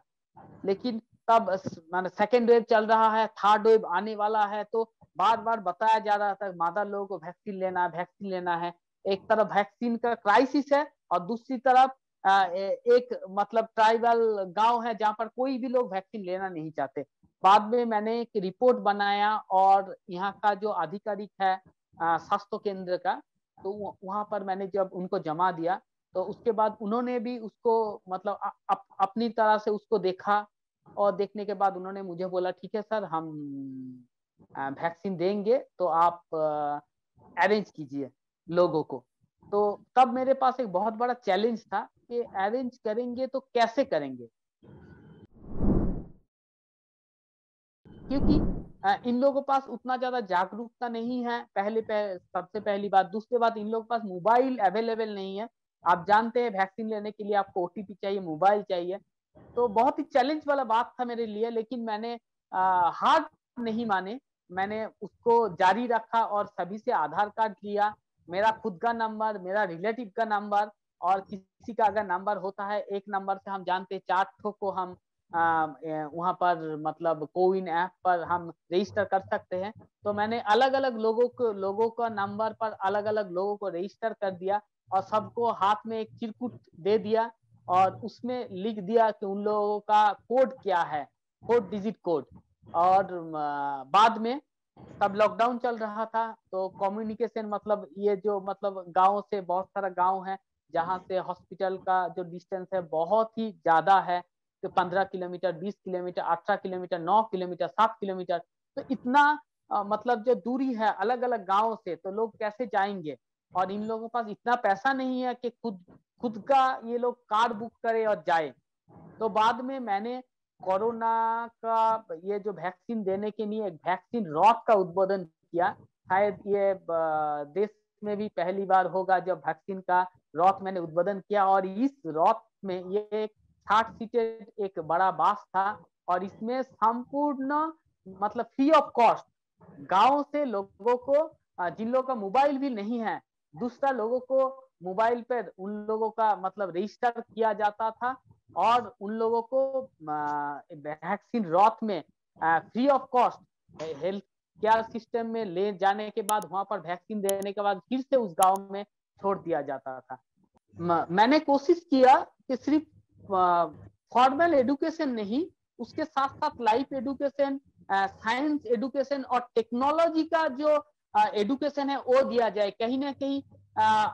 लेकिन तब माने सेकेंड वेव चल रहा है, थर्ड वेव आने वाला है, तो बार बार बताया जा रहा था मादा लोगों को वैक्सीन लेना है, वैक्सीन लेना है। एक तरफ वैक्सीन का क्राइसिस है और दूसरी तरफ एक मतलब ट्राइबल गांव है जहां पर कोई भी लोग वैक्सीन लेना नहीं चाहते। बाद में मैंने एक रिपोर्ट बनाया और यहाँ का जो आधिकारिक है स्वास्थ्य केंद्र का, तो वहां पर मैंने जब उनको जमा दिया, तो उसके बाद उन्होंने भी उसको मतलब अपनी तरह से उसको देखा। और देखने के बाद उन्होंने मुझे बोला ठीक है सर, हम वैक्सीन देंगे, तो आप अरेंज कीजिए लोगों को। तो तब मेरे पास एक बहुत बड़ा चैलेंज था कि अरेंज करेंगे तो कैसे करेंगे, क्योंकि इन लोगों के पास उतना ज्यादा जागरूकता नहीं है। सबसे पहली बात। दूसरी बात, इन लोगों के पास मोबाइल अवेलेबल नहीं है। आप जानते हैं वैक्सीन लेने के लिए आपको ओटीपी चाहिए, मोबाइल चाहिए। तो बहुत ही चैलेंज वाला बात था मेरे लिए, लेकिन मैंने हार नहीं माने। मैंने उसको जारी रखा और सभी से आधार कार्ड लिया, मेरा खुद का नंबर, मेरा रिलेटिव का नंबर, और किसी का अगर नंबर होता है, एक नंबर से हम जानते हैं 4 ठो को हम वहां पर मतलब कोविन ऐप पर हम रजिस्टर कर सकते हैं। तो मैंने अलग अलग लोगों का नंबर पर अलग अलग लोगों को रजिस्टर कर दिया और सबको हाथ में एक चिरकुट दे दिया और उसमें लिख दिया कि उन लोगों का कोड क्या है, 4 डिजिट कोड। और बाद में तब लॉकडाउन चल रहा था, तो कम्युनिकेशन मतलब ये जो मतलब गांव से बहुत सारा गांव है जहां से हॉस्पिटल का जो डिस्टेंस है बहुत ही ज्यादा है। तो 15 kilometre, 20 kilometre, 18 kilometre, 9 kilometre, 7 kilometre, तो इतना मतलब जो दूरी है अलग अलग गांव से, तो लोग कैसे जाएंगे। और इन लोगों के पास इतना पैसा नहीं है कि खुद का ये लोग कार बुक करे और जाए। तो बाद में मैंने कोरोना का ये जो वैक्सीन देने के लिए एक वैक्सीन रॉथ का उद्बोधन किया। शायद ये देश में भी पहली बार होगा जब वैक्सीन का रॉथ मैंने उद्बोधन किया। और इस रॉथ में ये एक 60 सीटेड एक बड़ा बस था और इसमें संपूर्ण मतलब फ्री ऑफ कॉस्ट गांव से लोगों को जिन लोगों का मोबाइल भी नहीं है, दूसरा लोगों को मोबाइल पर उन लोगों का मतलब रजिस्टर किया जाता था और उन लोगों को वैक्सीन रॉथ में free of cost health care system में ले जाने के बाद वहां पर वैक्सीन देने के बाद फिर से उस गांव में छोड़ दिया जाता था। मैंने कोशिश किया कि सिर्फ फॉर्मल एजुकेशन नहीं, उसके साथ साथ लाइफ एजुकेशन, साइंस एजुकेशन और टेक्नोलॉजी का जो एजुकेशन है वो दिया जाए। कहीं ना कहीं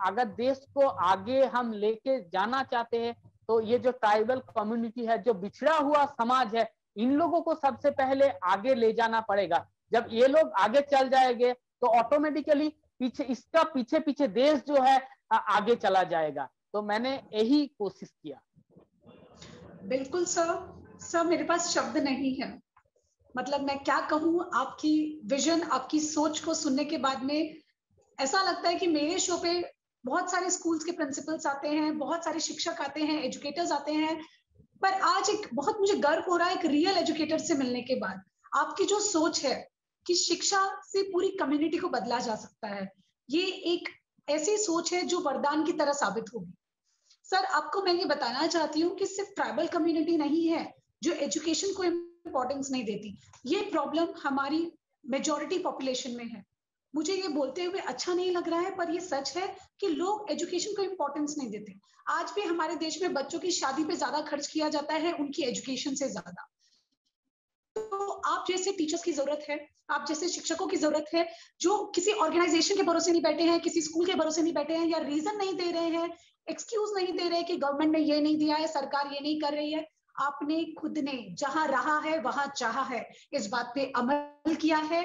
अगर देश को आगे हम लेके जाना चाहते हैं तो ये जो ट्राइबल कम्युनिटी है, जो बिछड़ा हुआ समाज है, इन लोगों को सबसे पहले आगे ले जाना पड़ेगा। जब ये लोग आगे चल जाएंगे तो ऑटोमेटिकली पीछे पीछे देश जो है आगे चला जाएगा। तो मैंने यही कोशिश किया। बिल्कुल सर, मेरे पास शब्द नहीं है, मतलब मैं क्या कहूँ। आपकी विजन, आपकी सोच को सुनने के बाद में ऐसा लगता है कि मेरे शो पे बहुत सारे स्कूल्स के प्रिंसिपल्स आते हैं, बहुत सारे शिक्षक आते हैं, एजुकेटर्स आते हैं, पर आज एक बहुत मुझे गर्व हो रहा है एक रियल एजुकेटर से मिलने के बाद। आपकी जो सोच है कि शिक्षा से पूरी कम्युनिटी को बदला जा सकता है, ये एक ऐसी सोच है जो वरदान की तरह साबित होगी। सर, आपको मैं ये बताना चाहती हूँ कि सिर्फ ट्राइबल कम्युनिटी नहीं है जो एजुकेशन को इम्पोर्टेंस नहीं देती, ये प्रॉब्लम हमारी मेजॉरिटी पॉपुलेशन में है। मुझे ये बोलते हुए अच्छा नहीं लग रहा है, पर ये सच है कि लोग एजुकेशन को इम्पोर्टेंस नहीं देते। आज भी हमारे देश में बच्चों की शादी पे ज्यादा खर्च किया जाता है उनकी एजुकेशन से ज्यादा। तो आप जैसे टीचर्स की जरूरत है, आप जैसे शिक्षकों की जरूरत है, जो किसी ऑर्गेनाइजेशन के भरोसे नहीं बैठे हैं, किसी स्कूल के भरोसे नहीं बैठे हैं, या रीजन नहीं दे रहे हैं, एक्सक्यूज नहीं दे रहे कि गवर्नमेंट ने ये नहीं दिया है, सरकार ये नहीं कर रही है। आपने खुद ने जहां रहा है वहां चाहा है, इस बात पे अमल किया है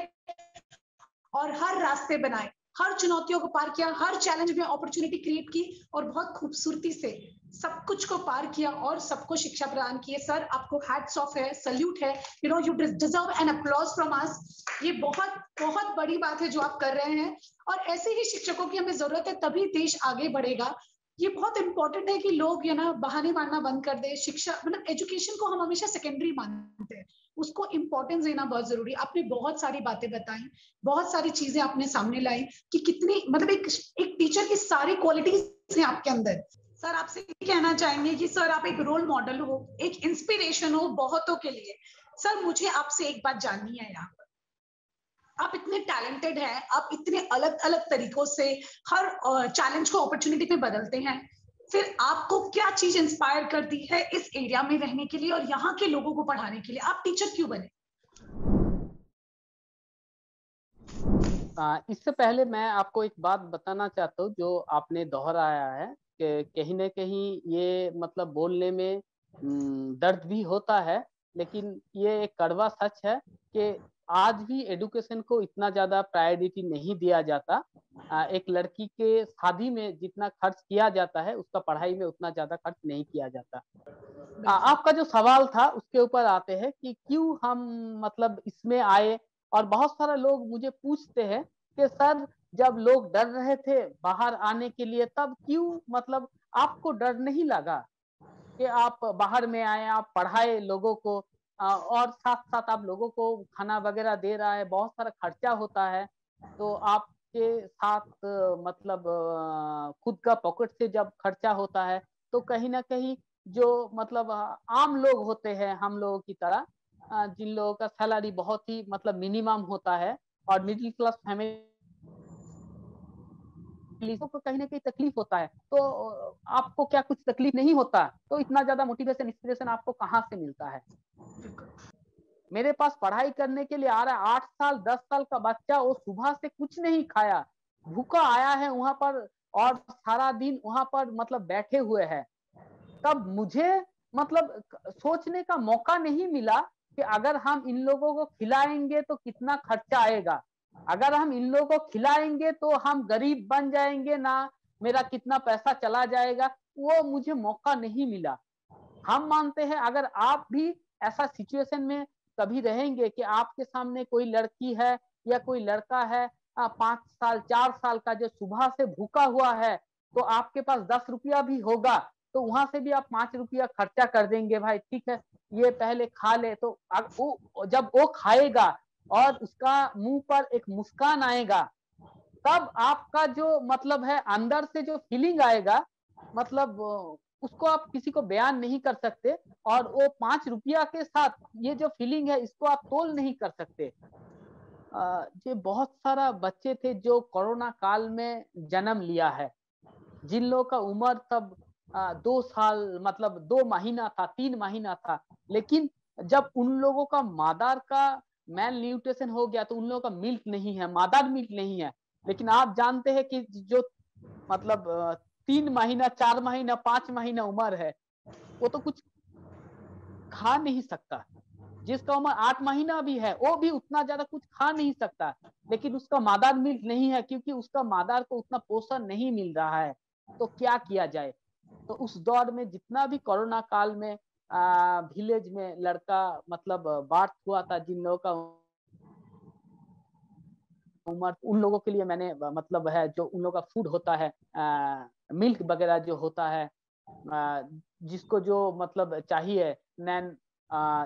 और हर रास्ते बनाए, हर चुनौतियों को पार किया, हर चैलेंज में अपॉर्चुनिटी क्रिएट की और बहुत खूबसूरती से सब कुछ को पार किया और सबको शिक्षा प्रदान की है। सर, आपको हैट्स ऑफ है, सल्यूट है, you know, you deserve an applause from us. ये बहुत बहुत बड़ी बात है जो आप कर रहे हैं और ऐसे ही शिक्षकों की हमें जरूरत है, तभी देश आगे बढ़ेगा। ये बहुत इंपॉर्टेंट है कि लोग ये ना बहाने मारना बंद कर दे। शिक्षा मतलब एजुकेशन को हम हमेशा सेकेंडरी मानते हैं, उसको इंपॉर्टेंस देना बहुत जरूरी है। आपने बहुत सारी बातें बताई, बहुत सारी चीजें आपने सामने लाई कि कितनी मतलब एक टीचर की सारी क्वालिटीज हैं आपके अंदर। सर, आपसे कहना चाहेंगे कि सर आप एक रोल मॉडल हो, एक इंस्पिरेशन हो बहुतों के लिए। सर, मुझे आपसे एक बात जाननी है यहाँ पर, आप इतने टैलेंटेड हैं, आप इतने अलग अलग तरीकों से हर चैलेंज को अपॉर्चुनिटी पे बदलते हैं, फिर आपको क्या चीज इंस्पायर करती है इस एरिया में रहने के लिए और यहाँ के लोगों को पढ़ाने के लिए? आप टीचर क्यों बने? इससे पहले मैं आपको एक बात बताना चाहता हूँ जो आपने दोहराया है कि कहीं ना कहीं ये मतलब बोलने में दर्द भी होता है, लेकिन ये एक कड़वा सच है कि आज भी एडुकेशन को इतना ज्यादा प्रायोरिटी नहीं दिया जाता। एक लड़की के शादी में जितना खर्च किया जाता है उसका पढ़ाई में उतना ज्यादा खर्च नहीं किया जाता। आपका जो सवाल था उसके ऊपर आते हैं कि क्यों हम मतलब इसमें आए। और बहुत सारे लोग मुझे पूछते हैं कि सर, जब लोग डर रहे थे बाहर आने के लिए तब क्यों मतलब आपको डर नहीं लगा कि आप बाहर में आए, आप पढ़ाए लोगों को, और साथ साथ आप लोगों को खाना वगैरह दे रहा है, बहुत सारा खर्चा होता है। तो आपके साथ मतलब खुद का पॉकेट से जब खर्चा होता है तो कहीं ना कहीं जो मतलब आम लोग होते हैं हम लोगों की तरह, जिन लोगों का सैलरी बहुत ही मतलब मिनिमम होता है और मिडिल क्लास फैमिली को कहीं ना कहीं तकलीफ होता है। तो आपको क्या कुछ तकलीफ नहीं होता? तो इतना ज्यादा मोटिवेशन इंस्पिरेशन आपको कहाँ से मिलता है? मेरे पास पढ़ाई करने के लिए आ रहा है 8 साल 10 साल का बच्चा, वो सुबह से कुछ नहीं खाया, भूखा आया है वहां पर और सारा दिन वहां पर मतलब बैठे हुए हैं। तब मुझे मतलब सोचने का मौका नहीं मिला कि अगर हम इन लोगों को खिलाएंगे तो कितना खर्चा आएगा, अगर हम इन लोगों को खिलाएंगे तो हम गरीब बन जाएंगे ना, मेरा कितना पैसा चला जाएगा, वो मुझे मौका नहीं मिला। हम मानते हैं अगर आप भी ऐसा सिचुएशन में कभी रहेंगे कि आपके सामने कोई लड़की है या कोई लड़का है 5 साल 4 साल का जो सुबह से भूखा हुआ है, तो आपके पास 10 रुपया भी होगा तो वहां से भी आप 5 रुपया खर्चा कर देंगे, भाई ठीक है ये पहले खा ले। तो जब वो खाएगा और उसका मुंह पर एक मुस्कान आएगा, तब आपका जो मतलब है अंदर से जो फीलिंग आएगा, मतलब उसको आप किसी को बयान नहीं कर सकते। और वो 5 रुपया के साथ ये जो फीलिंग है इसको आप तोल नहीं कर सकते। ये बहुत सारा बच्चे थे जो कोरोना काल में जन्म लिया है, जिन लोगों का उम्र तब 2 साल मतलब 2 महीना था 3 महीना था, लेकिन जब उन लोगों का मादार का मैल न्यूट्रिशन हो गया तो उन लोगों का मिल्क नहीं है, मादार मिल्क नहीं है। लेकिन आप जानते हैं कि जो मतलब 3 महीना 4 महीना 5 महीना उम्र है वो तो कुछ खा नहीं सकता, जिसका उम्र 8 महीना भी है वो भी उतना ज्यादा कुछ खा नहीं सकता, लेकिन उसका मादार मिल्क नहीं है क्योंकि उसका मादार को उतना पोषण नहीं मिल रहा है। तो क्या किया जाए। तो उस दौर में जितना भी कोरोना काल में विलेज में लड़का मतलब बार्थ हुआ था, जिन लोगों का उम्र, उन लोगों के लिए मैंने मतलब है जो उन लोगों का फूड होता है, मिल्क वगैरह जो होता है, जिसको जो मतलब चाहिए, नैन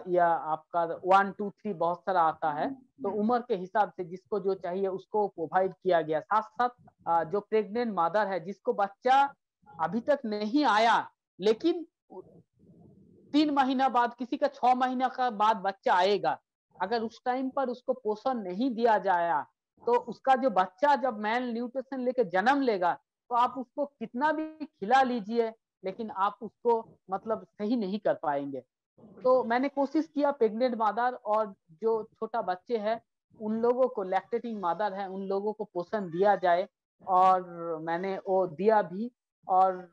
या आपका 1 2 3 बहुत सारा आता है, तो उम्र के हिसाब से जिसको जो चाहिए उसको प्रोवाइड किया गया। साथ साथ जो प्रेग्नेंट मदर है जिसको बच्चा अभी तक नहीं आया, लेकिन 3 महीना बाद, किसी का 6 महीना का बाद बच्चा आएगा, अगर उस टाइम पर उसको पोषण नहीं दिया जाया तो उसका जो बच्चा जब मेल न्यूट्रिशन लेके जन्म लेगा तो आप उसको कितना भी खिला लीजिए, लेकिन आप उसको मतलब सही नहीं कर पाएंगे। तो मैंने कोशिश किया प्रेग्नेंट मदर और जो छोटा बच्चे हैं उन लोगों को, लैक्टेटिंग मदर है उन लोगों को पोषण दिया जाए, और मैंने वो दिया भी। और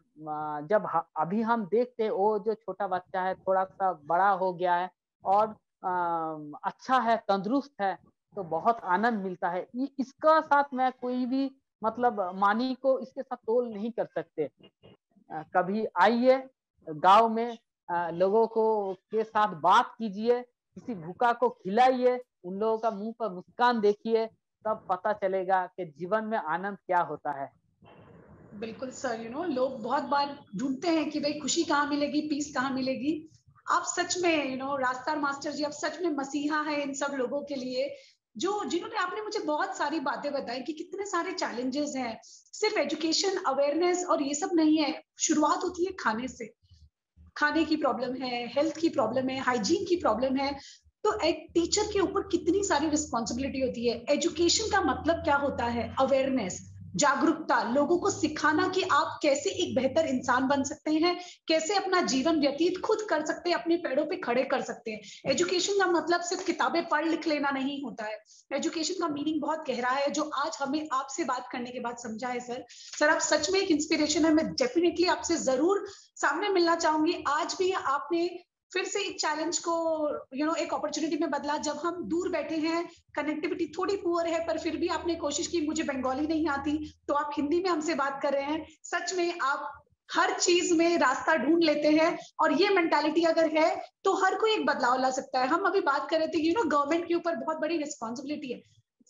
जब अभी हम देखते हैं वो जो छोटा बच्चा है थोड़ा सा बड़ा हो गया है और अच्छा है, तंदुरुस्त है, तो बहुत आनंद मिलता है। इसका साथ मैं कोई भी मतलब मानी को इसके साथ तोल नहीं कर सकते। कभी आइए गांव में, लोगों को के साथ बात कीजिए, किसी भूखा को खिलाइए, उन लोगों का मुंह पर मुस्कान देखिए, तब पता चलेगा कि जीवन में आनंद क्या होता है। बिल्कुल सर, लोग बहुत बार ढूंढते हैं कि भाई खुशी कहाँ मिलेगी, पीस कहाँ मिलेगी। आप सच में रास्तार मास्टर जी, आप सच में मसीहा है इन सब लोगों के लिए, जो जिन्होंने, आपने मुझे बहुत सारी बातें बताई कि कितने सारे चैलेंजेस हैं। सिर्फ एजुकेशन, अवेयरनेस और ये सब नहीं है, शुरुआत होती है खाने से। खाने की प्रॉब्लम है, हेल्थ की प्रॉब्लम है, हाइजीन की प्रॉब्लम है। तो एक टीचर के ऊपर कितनी सारी रिस्पॉन्सिबिलिटी होती है। एजुकेशन का मतलब क्या होता है? अवेयरनेस, जागरूकता, लोगों को सिखाना कि आप कैसे एक बेहतर इंसान बन सकते हैं, कैसे अपना जीवन व्यतीत खुद कर सकते हैं, अपने पैरों पे खड़े कर सकते हैं। एजुकेशन का मतलब सिर्फ किताबें पढ़ लिख लेना नहीं होता है। एजुकेशन का मीनिंग बहुत गहरा है, जो आज हमें आपसे बात करने के बाद समझा है सर। सर, आप सच में एक इंस्पिरेशन है। मैं डेफिनेटली आपसे जरूर सामने मिलना चाहूंगी। आज भी आपने फिर से एक चैलेंज को एक अपॉर्चुनिटी में बदला। जब हम दूर बैठे हैं, कनेक्टिविटी थोड़ी पुअर है, पर फिर भी आपने कोशिश की, मुझे बंगाली नहीं आती तो आप हिंदी में हमसे बात कर रहे हैं। सच में आप हर चीज में रास्ता ढूंढ लेते हैं, और ये मेंटालिटी अगर है तो हर कोई एक बदलाव ला सकता है। हम अभी बात कर रहे थे कि गवर्नमेंट के ऊपर बहुत बड़ी रिस्पॉन्सिबिलिटी है।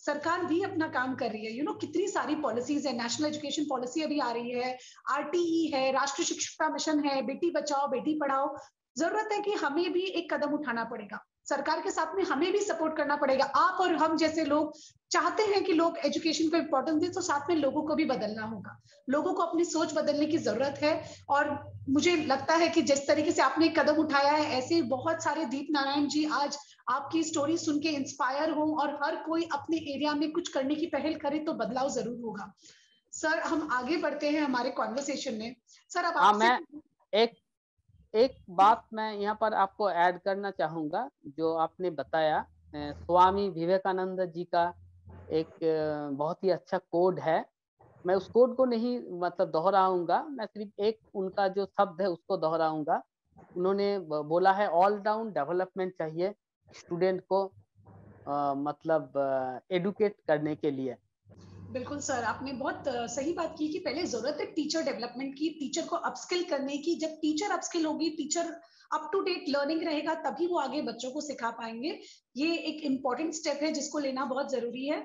सरकार भी अपना काम कर रही है। कितनी सारी पॉलिसीज है, नेशनल एजुकेशन पॉलिसी अभी आ रही है, आरटीई है, राष्ट्रीय शिक्षा मिशन है, बेटी बचाओ बेटी पढ़ाओ। जरूरत है कि हमें भी एक कदम उठाना पड़ेगा, सरकार के साथ में हमें भी सपोर्ट करना पड़ेगा। आप और हम जैसे लोग चाहते हैं कि लोग एजुकेशन को इंपॉर्टेंस दें, तो साथ में लोगों को भी बदलना होगा। लोगों को अपनी सोच बदलने की जरूरत है। और मुझे लगता है कि जिस तरीके से आपने कदम उठाया है, ऐसे बहुत सारे दीप नारायण जी आज आपकी स्टोरी सुन के इंस्पायर हो और हर कोई अपने एरिया में कुछ करने की पहल करे, तो बदलाव जरूर होगा। सर, हम आगे बढ़ते हैं हमारे कॉन्वर्सेशन में। सर, अब हाँ, आपसे मैं एक एक बात मैं यहाँ पर आपको ऐड करना चाहूंगा। जो आपने बताया, स्वामी विवेकानंद जी का एक बहुत ही अच्छा कोड है। मैं उस कोड को नहीं मतलब दोहराऊंगा, मैं सिर्फ एक उनका जो शब्द है उसको दोहराऊंगा। उन्होंने बोला है ऑल राउंड डेवलपमेंट चाहिए स्टूडेंट को मतलब एडुकेट करने के लिए। बिल्कुल सर, आपने बहुत सही बात की कि पहले जरूरत है टीचर डेवलपमेंट की, टीचर को अपस्किल करने की। जब टीचर अपस्किल होगी, teacher up to date learning रहेगा, तभी वो आगे बच्चों को सिखा पाएंगे। ये एक इम्पॉर्टेंट स्टेप है जिसको लेना बहुत जरूरी है।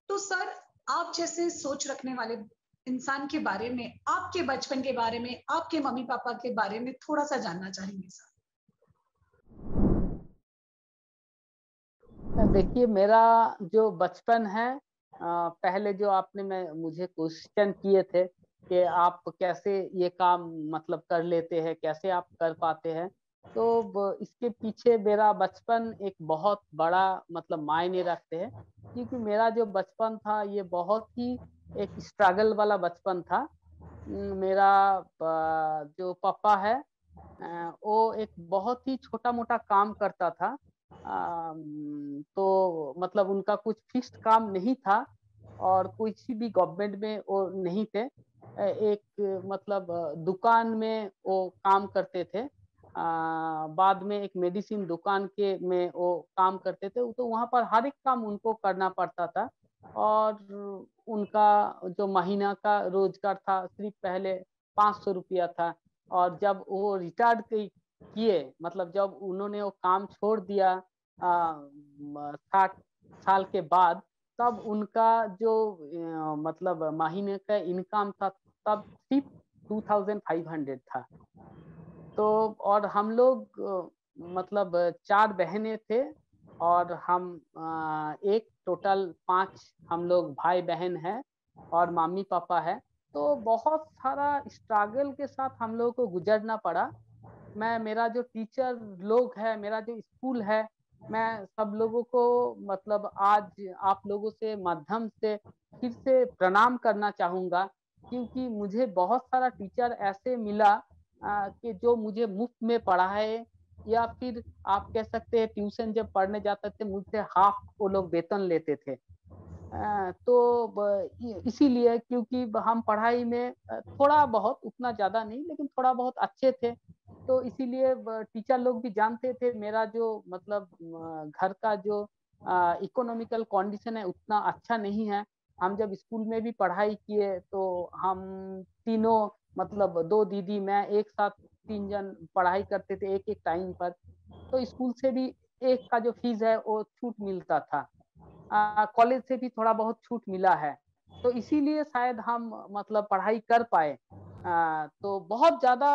तो सर, आप जैसे सोच रखने वाले इंसान के बारे में, आपके बचपन के बारे में, आपके मम्मी पापा के बारे में थोड़ा सा जानना चाहेंगे सर। देखिए, मेरा जो बचपन है, पहले जो आपने मैं मुझे क्वेश्चन किए थे कि आप कैसे ये काम मतलब कर लेते हैं, कैसे आप कर पाते हैं, तो इसके पीछे मेरा बचपन एक बहुत बड़ा मतलब मायने रखते हैं। क्योंकि मेरा जो बचपन था ये बहुत ही एक स्ट्रगल वाला बचपन था। मेरा जो पापा है, वो एक बहुत ही छोटा मोटा काम करता था। तो मतलब उनका कुछ फिक्स्ड काम नहीं था और किसी भी गवर्नमेंट में वो नहीं थे। एक मतलब दुकान में वो काम करते थे। बाद में एक मेडिसिन दुकान के में वो काम करते थे, तो वहां पर हर एक काम उनको करना पड़ता था। और उनका जो महीना का रोजगार था सिर्फ पहले 500 रुपया था। और जब वो रिटायर्ड किए, मतलब जब उन्होंने वो काम छोड़ दिया 60 साल के बाद, तब उनका जो मतलब महीने का इनकम था तब सिर्फ 2500 था। तो और हम लोग मतलब 4 बहनें थे और हम एक टोटल 5 हम लोग भाई बहन हैं और मम्मी पापा है। तो बहुत सारा स्ट्रगल के साथ हम लोगों को गुजरना पड़ा। मेरा जो टीचर लोग है, मेरा जो स्कूल है, मैं सब लोगों को मतलब आज आप लोगों से माध्यम से फिर से प्रणाम करना चाहूंगा, क्योंकि मुझे बहुत सारा टीचर ऐसे मिला कि जो मुझे मुफ्त में पढ़ाए, या फिर आप कह सकते हैं ट्यूशन जब पढ़ने जाते थे मुझसे हाफ वो लोग वेतन लेते थे। तो इसीलिए क्योंकि हम पढ़ाई में थोड़ा बहुत, उतना ज्यादा नहीं लेकिन थोड़ा बहुत अच्छे थे, तो इसीलिए टीचर लोग भी जानते थे मेरा जो मतलब घर का जो इकोनॉमिकल कंडीशन है उतना अच्छा नहीं है। हम जब स्कूल में भी पढ़ाई किए तो हम तीनों, मतलब 2 दीदी मैं एक साथ 3 जन पढ़ाई करते थे एक एक टाइम पर। तो स्कूल से भी एक का जो फीस है वो छूट मिलता था, कॉलेज से भी थोड़ा बहुत छूट मिला है। तो इसीलिए शायद हम मतलब पढ़ाई कर पाए। तो बहुत ज्यादा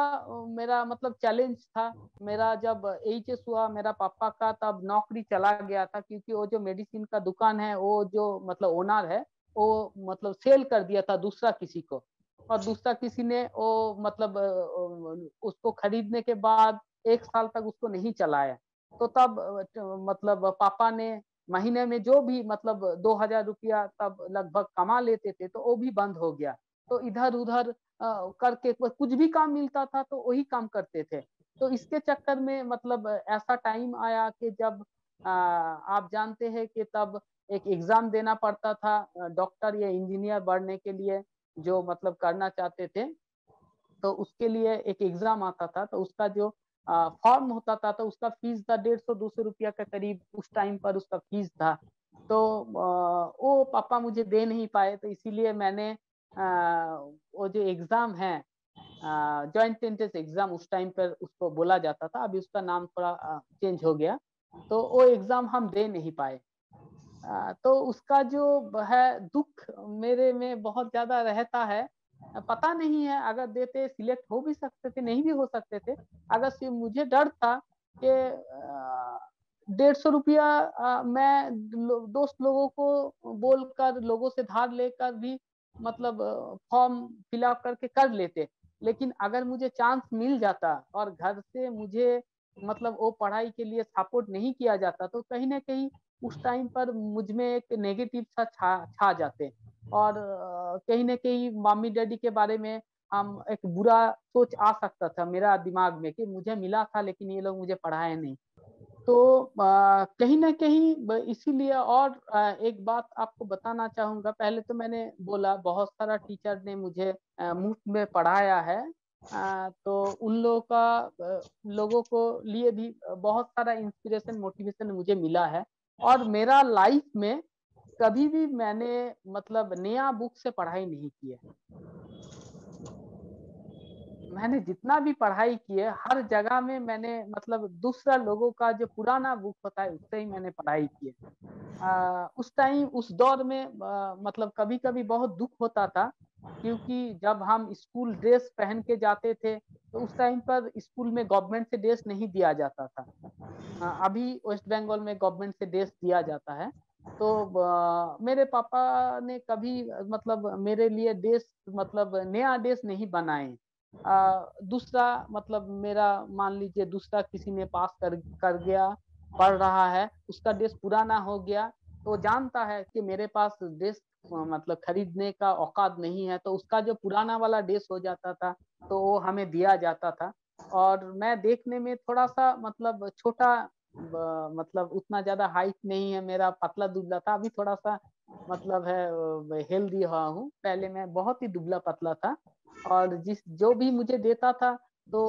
मेरा मतलब चैलेंज था। मेरा जब एचएस हुआ मेरा पापा का, तब नौकरी चला गया था, क्योंकि वो जो मेडिसिन का दुकान है वो जो मतलब ओनर है वो मतलब सेल कर दिया था दूसरा किसी को। और दूसरा किसी ने वो मतलब उसको खरीदने के बाद 1 साल तक उसको नहीं चलाया। तो तब मतलब पापा ने महीने में जो भी मतलब 2000 रुपया तब लगभग कमा लेते थे, तो वो भी बंद हो गया। तो इधर उधर करके कुछ भी काम मिलता था तो वही काम करते थे। तो इसके चक्कर में मतलब ऐसा टाइम आया कि जब आप जानते हैं कि तब एक एग्जाम देना पड़ता था डॉक्टर या इंजीनियर बनने के लिए, जो मतलब करना चाहते थे। तो उसके लिए एक एग्जाम आता था, तो उसका जो फॉर्म होता था तो उसका फीस था 150-200 रुपया के करीब, उस टाइम पर उसका फीस था। तो वो पापा मुझे दे नहीं पाए, तो इसीलिए मैंने वो जो एग्जाम है जॉइंट एंट्रेंस एग्जाम उस टाइम पर उसको बोला जाता था, अभी उसका नाम थोड़ा चेंज हो गया। तो वो एग्जाम हम दे नहीं पाए। तो उसका जो है दुख मेरे में बहुत ज्यादा रहता है। पता नहीं है, अगर देते सिलेक्ट हो भी सकते थे, नहीं भी हो सकते थे। अगर सिर्फ मुझे डर था कि 150 रुपया मैं दोस्त लोगों को बोलकर लोगों से धार लेकर भी मतलब फॉर्म फिलअप करके कर लेते। लेकिन अगर मुझे चांस मिल जाता और घर से मुझे मतलब वो पढ़ाई के लिए सपोर्ट नहीं किया जाता, तो कहीं ना कहीं उस टाइम पर मुझ में एक नेगेटिव सा छा जाते। और कहीं ना कहीं मम्मी डैडी के बारे में हम एक बुरा सोच आ सकता था मेरा दिमाग में कि मुझे मिला था लेकिन ये लोग मुझे पढ़ाए नहीं। तो कहीं ना कहीं इसीलिए। और एक बात आपको बताना चाहूंगा, पहले तो मैंने बोला बहुत सारा टीचर ने मुझे मुफ्त में पढ़ाया है। तो उन लोगों का लोगों को लिए भी बहुत सारा इंस्पिरेशन मोटिवेशन मुझे मिला है। और मेरा लाइफ में कभी भी मैंने मतलब नया बुक से पढ़ाई नहीं की है। मैंने जितना भी पढ़ाई की है हर जगह में मैंने मतलब दूसरा लोगों का जो पुराना बुक होता है उससे ही मैंने पढ़ाई की है। उस टाइम उस दौर में मतलब कभी कभी बहुत दुख होता था, क्योंकि जब हम स्कूल ड्रेस पहन के जाते थे तो उस टाइम पर स्कूल में गवर्नमेंट से ड्रेस नहीं दिया जाता था। अभी वेस्ट बंगाल में गवर्नमेंट से ड्रेस दिया जाता है। तो मेरे पापा ने कभी मतलब मेरे लिए ड्रेस मतलब नया ड्रेस नहीं बनाए। दूसरा मतलब मेरा मान लीजिए दूसरा किसी ने पास कर गया, पढ़ रहा है, उसका ड्रेस पुराना हो गया, तो जानता है कि मेरे पास ड्रेस मतलब खरीदने का औकात नहीं है, तो उसका जो पुराना वाला ड्रेस हो जाता था तो वो हमें दिया जाता था। और मैं देखने में थोड़ा सा मतलब छोटा मतलब उतना ज्यादा हाइट नहीं है मेरा, पतला दुबला था, अभी थोड़ा सा मतलब है हेल्दी हुआ हूँ। पहले मैं बहुत ही दुबला पतला था। और जिस जो भी मुझे देता था तो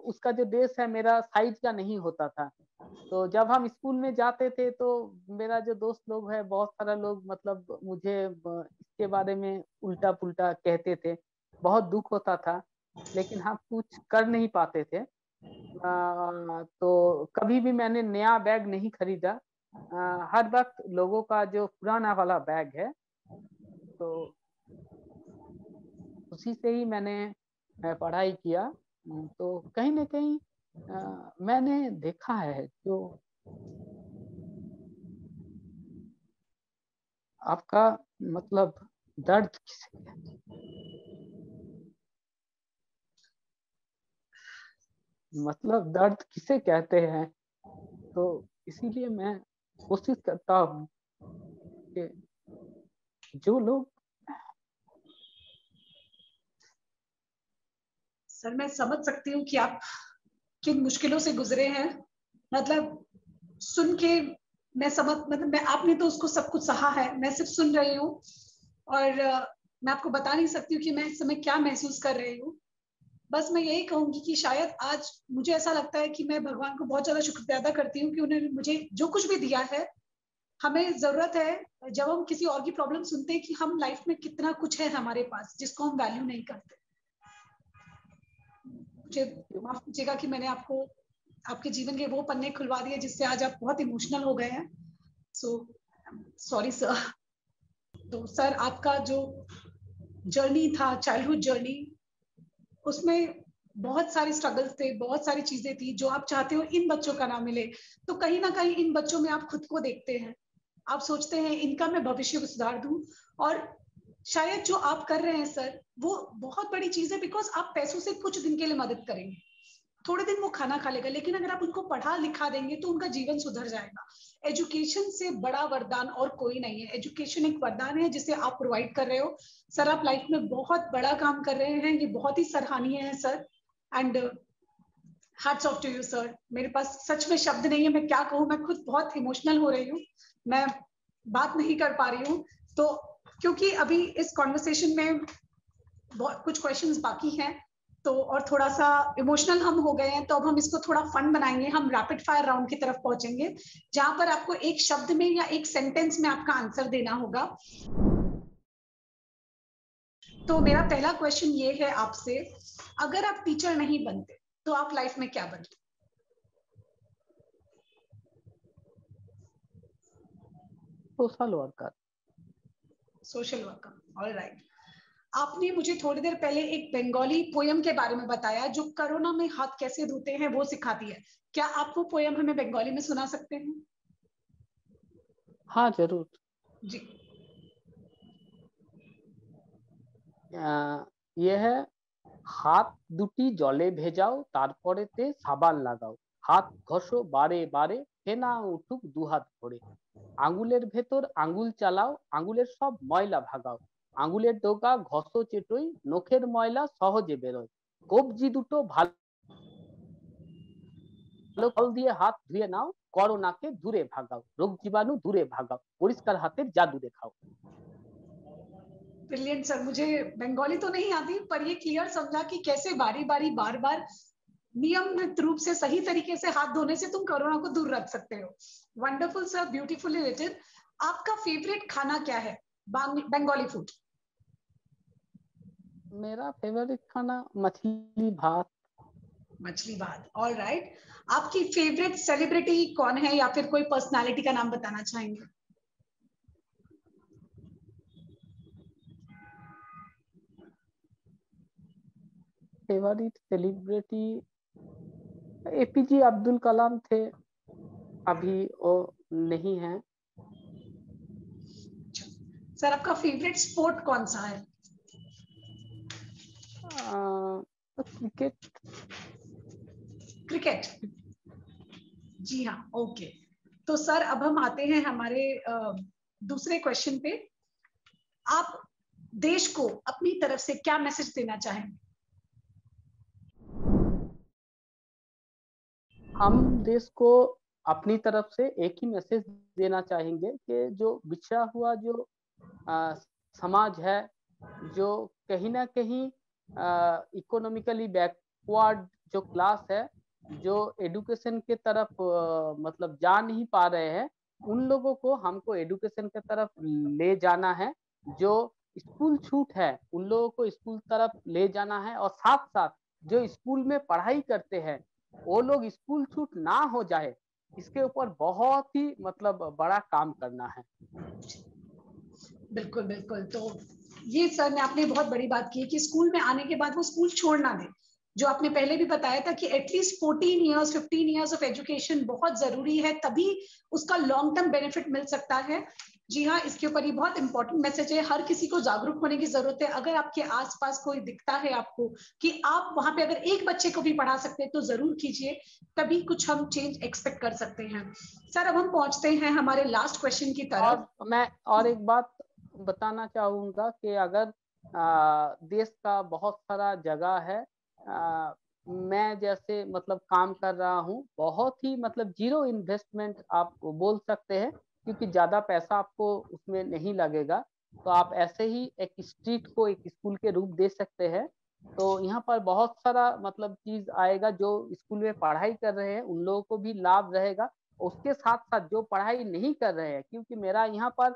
उसका जो ड्रेस है मेरा साइज का नहीं होता था। तो जब हम स्कूल में जाते थे तो मेरा जो दोस्त लोग है, बहुत सारा लोग मतलब मुझे इसके बारे में उल्टा पुल्टा कहते थे, बहुत दुख होता था, लेकिन हम कुछ कर नहीं पाते थे। तो कभी भी मैंने नया बैग नहीं खरीदा। हर वक्त लोगों का जो पुराना वाला बैग है, तो उसी से ही मैंने पढ़ाई किया। तो कहीं न कहीं मैंने देखा है जो आपका मतलब दर्द किसे कहते हैं? मतलब दर्द किसे कहते हैं? तो इसीलिए मैं कोशिश करता हूँ कि जो लोग सर मैं समझ सकती हूँ कि आप किन मुश्किलों से गुजरे हैं। मतलब सुन के मैं समझ, मतलब मैं, आपने तो उसको सब कुछ सहा है, मैं सिर्फ सुन रही हूँ। और मैं आपको बता नहीं सकती हूँ कि मैं इस समय क्या महसूस कर रही हूँ। बस मैं यही कहूंगी कि शायद आज मुझे ऐसा लगता है कि मैं भगवान को बहुत ज्यादा शुक्र अदा करती हूँ कि उन्होंने मुझे जो कुछ भी दिया है। हमें जरूरत है जब हम किसी और की प्रॉब्लम सुनते हैं कि हम लाइफ में कितना कुछ है हमारे पास जिसको हम वैल्यू नहीं करते। मुझे माफ कीजिएगा कि मैंने आपको आपके जीवन के वो पन्ने खुलवा दिए जिससे आज आप बहुत इमोशनल हो गए हैं। So sorry sir. तो सर आपका जो जर्नी था, चाइल्डहुड जर्नी, उसमें बहुत सारे स्ट्रगल्स थे, बहुत सारी चीजें थी जो आप चाहते हो इन बच्चों का ना मिले। तो कहीं ना कहीं इन बच्चों में आप खुद को देखते हैं, आप सोचते हैं इनका मैं भविष्य को सुधार दूं। और शायद जो आप कर रहे हैं सर वो बहुत बड़ी चीज है, बिकॉज आप पैसों से कुछ दिन के लिए मदद करेंगे, थोड़े दिन वो खाना खा लेगा, लेकिन अगर आप उनको पढ़ा लिखा देंगे तो उनका जीवन सुधर जाएगा। एजुकेशन से बड़ा वरदान और कोई नहीं है। एजुकेशन एक वरदान है जिसे आप प्रोवाइड कर रहे हो। सर आप लाइफ में बहुत बड़ा काम कर रहे हैं, ये बहुत ही सराहनीय है sir. And hats off to you sir. मेरे पास सच में शब्द नहीं है, मैं क्या कहूँ, मैं खुद बहुत इमोशनल हो रही हूँ, मैं बात नहीं कर पा रही हूँ। तो क्योंकि अभी इस कॉन्वर्सेशन में बहुत कुछ क्वेश्चंस बाकी हैं, तो और थोड़ा सा इमोशनल हम हो गए हैं, तो अब हम इसको थोड़ा फन बनाएंगे। हम रैपिड फायर राउंड की तरफ पहुंचेंगे जहां पर आपको एक शब्द में या एक सेंटेंस में आपका आंसर देना होगा। तो मेरा पहला क्वेश्चन ये है आपसे, अगर आप टीचर नहीं बनते तो आप लाइफ में क्या बनते? Social worker. Social worker, alright. आपने मुझे थोड़ी देर पहले एक बंगाली पोयम के बारे में बताया जो कोरोना में हाथ कैसे धोते हैं वो सिखाती है। क्या आप वो पोयम हमें बंगाली में सुना सकते हैं? हाँ, जरूर। जी। ये है, হাত দুটি জলে ভেজাও তারপরেতে সাবান লাগাও, হাত ঘষো বারে বারে ফেনা উঠুক দুহাত ভরে, আঙুলের ভেতর আঙুল চালাও আঙুলের সব ময়লা ভাগাও, আঙুলের ডোকা ঘষো চেটোই নখের ময়লা সহজে বেরোয়, কবজি দুটো ভালো জল দিয়ে হাত ধুয়ে নাও, করোনাকে দূরে ভাগাও, রোগ জীবাণু দূরে ভাগাও, পরিষ্কার হাতের জাদু দেখাও। Brilliant sir. मुझे बंगाली तो नहीं आती पर ये क्लियर समझा कि कैसे बारी बारी बार बार नियमित रूप से सही तरीके से हाथ धोने से तुम कोरोना को दूर रख सकते हो। Wonderful sir, beautifully written. आपका फेवरेट खाना क्या है? बंगाली फूड। मेरा फेवरेट खाना मछली भात। मछली भात, ऑल राइट। आपकी फेवरेट सेलिब्रिटी कौन है या फिर कोई पर्सनालिटी का नाम बताना चाहेंगे? Favourite celebrity APJ Abdul Kalam थे, अभी वो नहीं है। सर आपका फेवरेट स्पोर्ट कौन सा है? क्रिकेट। क्रिकेट, जी हाँ, ओके। तो सर अब हम आते हैं हमारे दूसरे क्वेश्चन पे। आप देश को अपनी तरफ से क्या मैसेज देना चाहेंगे? हम देश को अपनी तरफ से एक ही मैसेज देना चाहेंगे कि जो बिछड़ा हुआ जो समाज है, जो कहीं ना कहीं इकोनॉमिकली बैकवर्ड जो क्लास है, जो एडुकेशन के तरफ मतलब जा नहीं पा रहे हैं, उन लोगों को हमको एडुकेशन के तरफ ले जाना है। जो स्कूल छूट है, उन लोगों को स्कूल तरफ ले जाना है, और साथ साथ जो स्कूल में पढ़ाई करते हैं, वो लोग स्कूल छूट ना हो जाए, इसके ऊपर बहुत ही मतलब बड़ा काम करना है। बिल्कुल बिल्कुल। तो ये सर ने आपने बहुत बड़ी बात की कि स्कूल में आने के बाद वो स्कूल छोड़ ना दे। जो आपने पहले भी बताया था कि at least 14 years 15 years of education बहुत जरूरी है, तभी उसका लॉन्ग टर्म बेनिफिट मिल सकता है। जी हाँ, इसके ऊपर ये बहुत इंपॉर्टेंट मैसेज है। हर किसी को जागरूक होने की जरूरत है। अगर आपके आसपास कोई दिखता है आपको कि आप वहां पे अगर एक बच्चे को भी पढ़ा सकते हैं तो जरूर कीजिए, तभी कुछ हम चेंज एक्सपेक्ट कर सकते हैं। सर अब हम पहुंचते हैं हमारे लास्ट क्वेश्चन की तरफ। और मैं और एक बात बताना चाहूंगा कि अगर देश का बहुत सारा जगह है, मैं जैसे मतलब काम कर रहा हूँ, बहुत ही मतलब जीरो इन्वेस्टमेंट आप बोल सकते हैं, क्योंकि ज्यादा पैसा आपको उसमें नहीं लगेगा। तो आप ऐसे ही एक स्ट्रीट को एक स्कूल के रूप दे सकते हैं। तो यहाँ पर बहुत सारा मतलब चीज आएगा, जो स्कूल में पढ़ाई कर रहे हैं उन लोगों को भी लाभ रहेगा। उसके साथ साथ जो पढ़ाई नहीं कर रहे हैं, क्योंकि मेरा यहाँ पर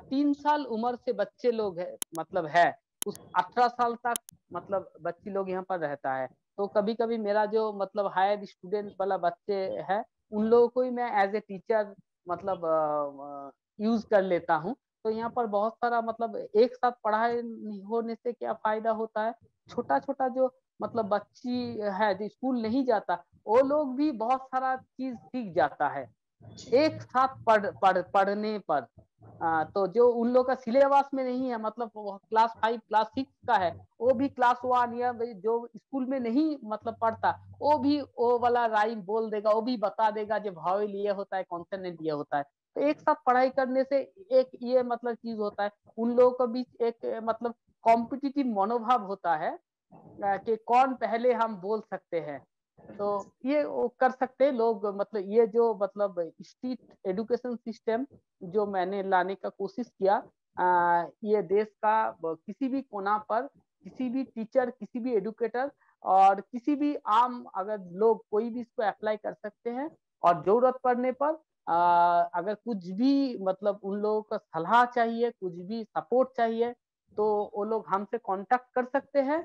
3 साल उम्र से बच्चे लोग है, मतलब है उस 18 साल तक मतलब बच्ची लोग यहाँ पर रहता है। तो कभी कभी मेरा जो मतलब हायर स्टूडेंट वाला बच्चे है, उन लोगों को ही मैं एज ए टीचर मतलब यूज कर लेता हूँ। तो यहाँ पर बहुत सारा मतलब एक साथ पढ़ाई होने से क्या फायदा होता है, छोटा छोटा जो मतलब बच्ची है जो स्कूल नहीं जाता, वो लोग भी बहुत सारा चीज सीख जाता है एक साथ पढ़ने पर। तो जो उन लोग का सिलेबस में नहीं है, मतलब क्लास 5 क्लास 6 का है, वो भी क्लास 1 या जो स्कूल में नहीं मतलब पढ़ता, वो भी वो वाला राइम बोल देगा, वो भी बता देगा जो भावेल ये होता है, कॉन्सोनेंट ये होता है। तो एक साथ पढ़ाई करने से एक ये मतलब चीज होता है, उन लोगों के बीच एक मतलब कॉम्पिटिटिव मनोभाव होता है कि कौन पहले हम बोल सकते हैं। तो ये वो कर सकते हैं लोग, मतलब ये जो मतलब स्ट्रीट एजुकेशन सिस्टम जो मैंने लाने का कोशिश किया, ये देश का किसी भी कोना पर किसी भी टीचर, किसी भी एडुकेटर और किसी भी आम अगर लोग कोई भी इसको अप्लाई कर सकते हैं। और जरूरत पड़ने पर अगर कुछ भी मतलब उन लोगों का सलाह चाहिए, कुछ भी सपोर्ट चाहिए, तो वो लोग हमसे कांटेक्ट कर सकते हैं।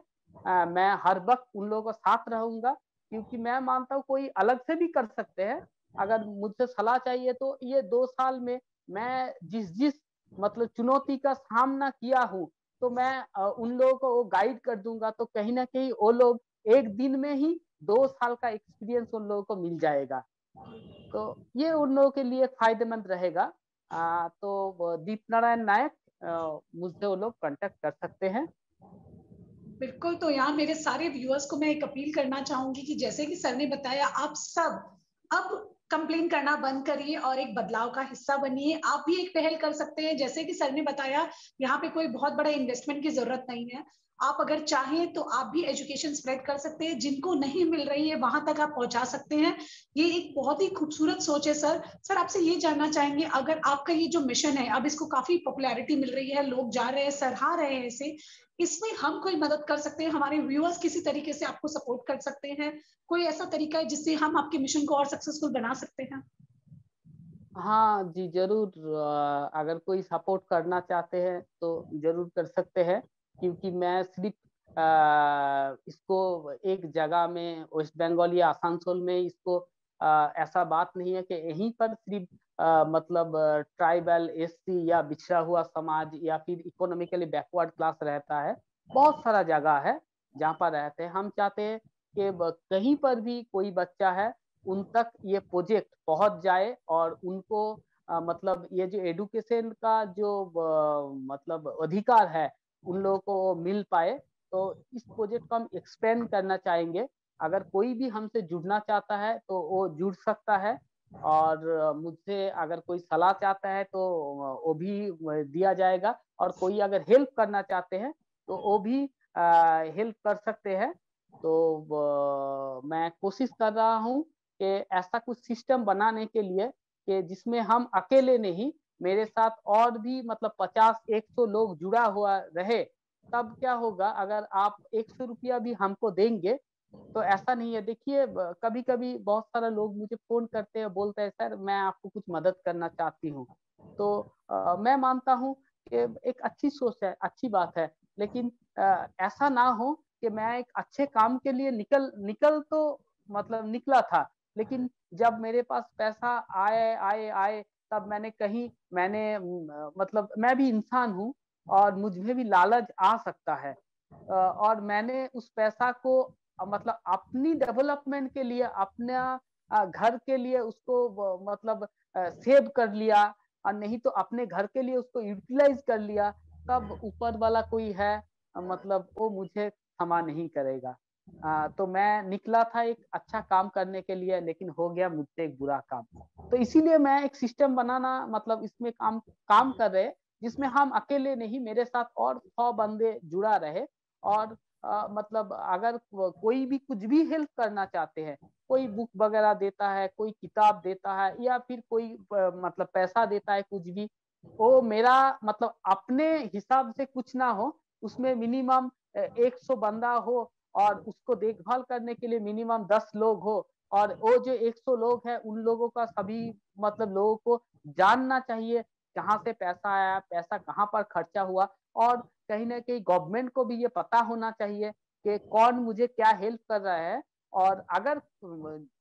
मैं हर वक्त उन लोगों का साथ रहूंगा, क्योंकि मैं मानता हूँ कोई अलग से भी कर सकते हैं। अगर मुझसे सलाह चाहिए तो ये 2 साल में मैं जिस जिस मतलब चुनौती का सामना किया हूँ, तो मैं उन लोगों को वो गाइड कर दूंगा। तो कहीं ना कहीं वो लोग एक दिन में ही 2 साल का एक्सपीरियंस उन लोगों को मिल जाएगा। तो ये उन लोगों के लिए फायदेमंद रहेगा। तो दीप नारायण नायक, मुझसे वो लोग कांटेक्ट कर सकते हैं। बिल्कुल। तो यहाँ मेरे सारे व्यूअर्स को मैं एक अपील करना चाहूंगी कि जैसे कि सर ने बताया, आप सब अब कंप्लेन करना बंद करिए और एक बदलाव का हिस्सा बनिए। आप भी एक पहल कर सकते हैं। जैसे कि सर ने बताया, यहाँ पे कोई बहुत बड़ा इन्वेस्टमेंट की जरूरत नहीं है। आप अगर चाहें तो आप भी एजुकेशन स्प्रेड कर सकते हैं, जिनको नहीं मिल रही है वहां तक आप पहुंचा सकते हैं। ये एक बहुत ही खूबसूरत सोच है सर। सर आपसे ये जानना चाहेंगे, अगर आपका ये जो मिशन है, अब इसको काफी पॉपुलैरिटी मिल रही है, लोग जा रहे हैं, सराहा रहे हैं इसे, इसमें हम कोई मदद कर सकते हैं? हमारे व्यूअर्स किसी तरीके से आपको सपोर्ट कर सकते हैं? कोई ऐसा तरीका है जिससे हम आपके मिशन को और सक्सेसफुल बना सकते हैं? हाँ जी, जरूर। अगर कोई सपोर्ट करना चाहते हैं तो जरूर कर सकते हैं, क्योंकि मैं सिर्फ इसको एक जगह में वेस्ट बंगाल या आसनसोल में इसको ऐसा बात नहीं है कि यहीं पर सिर्फ मतलब ट्राइबल, एससी या बिछड़ा हुआ समाज या फिर इकोनॉमिकली बैकवर्ड क्लास रहता है। बहुत सारा जगह है जहाँ पर रहते हैं। हम चाहते हैं कि कहीं पर भी कोई बच्चा है, उन तक ये प्रोजेक्ट पहुंच जाए, और उनको मतलब ये जो एडुकेशन का जो मतलब अधिकार है, उन लोगों को मिल पाए। तो इस प्रोजेक्ट को हम एक्सपेंड करना चाहेंगे। अगर कोई भी हमसे जुड़ना चाहता है तो वो जुड़ सकता है। और मुझसे अगर कोई सलाह चाहता है तो वो भी दिया जाएगा। और कोई अगर हेल्प करना चाहते हैं तो वो भी हेल्प कर सकते हैं। तो मैं कोशिश कर रहा हूँ कि ऐसा कुछ सिस्टम बनाने के लिए कि जिसमें हम अकेले नहीं, मेरे साथ और भी मतलब 50-100 लोग जुड़ा हुआ रहे। तब क्या होगा, अगर आप 100 रुपया भी हमको देंगे तो ऐसा नहीं है। देखिए कभी कभी बहुत सारे लोग मुझे फोन करते हैं, बोलते हैं सर मैं आपको कुछ मदद करना चाहती हूँ। तो मैं मानता हूँ कि एक अच्छी सोच है, अच्छी बात है, लेकिन ऐसा ना हो कि मैं एक अच्छे काम के लिए निकल निकल तो मतलब निकला था, लेकिन जब मेरे पास पैसा आए आए आए तब मतलब मैं भी इंसान हूँ और मुझ में भी लालच आ सकता है। और मैंने उस पैसा को मतलब अपनी डेवलपमेंट के लिए, अपना घर के लिए उसको मतलब सेव कर लिया, और नहीं तो अपने घर के लिए उसको यूटिलाइज कर लिया, तब ऊपर वाला कोई है मतलब वो मुझे क्षमा नहीं करेगा। तो मैं निकला था एक अच्छा काम करने के लिए, लेकिन हो गया मुझसे एक बुरा काम। तो इसीलिए मैं एक सिस्टम बनाना मतलब इसमें काम काम कर रहे, जिसमें हम अकेले नहीं, मेरे साथ और 100 बंदे जुड़ा रहे। और मतलब अगर कोई भी कुछ भी हेल्प करना चाहते हैं, कोई बुक वगैरह देता है, कोई किताब देता है, या फिर कोई मतलब पैसा देता है, कुछ भी, वो मेरा मतलब अपने हिसाब से कुछ ना हो, उसमें मिनिमम 100 बंदा हो, और उसको देखभाल करने के लिए मिनिमम 10 लोग हो, और वो जो 100 लोग हैं उन लोगों का सभी मतलब लोगों को जानना चाहिए कहाँ से पैसा आया, पैसा कहाँ पर खर्चा हुआ। और कहीं ना कहीं गवर्नमेंट को भी ये पता होना चाहिए कि कौन मुझे क्या हेल्प कर रहा है। और अगर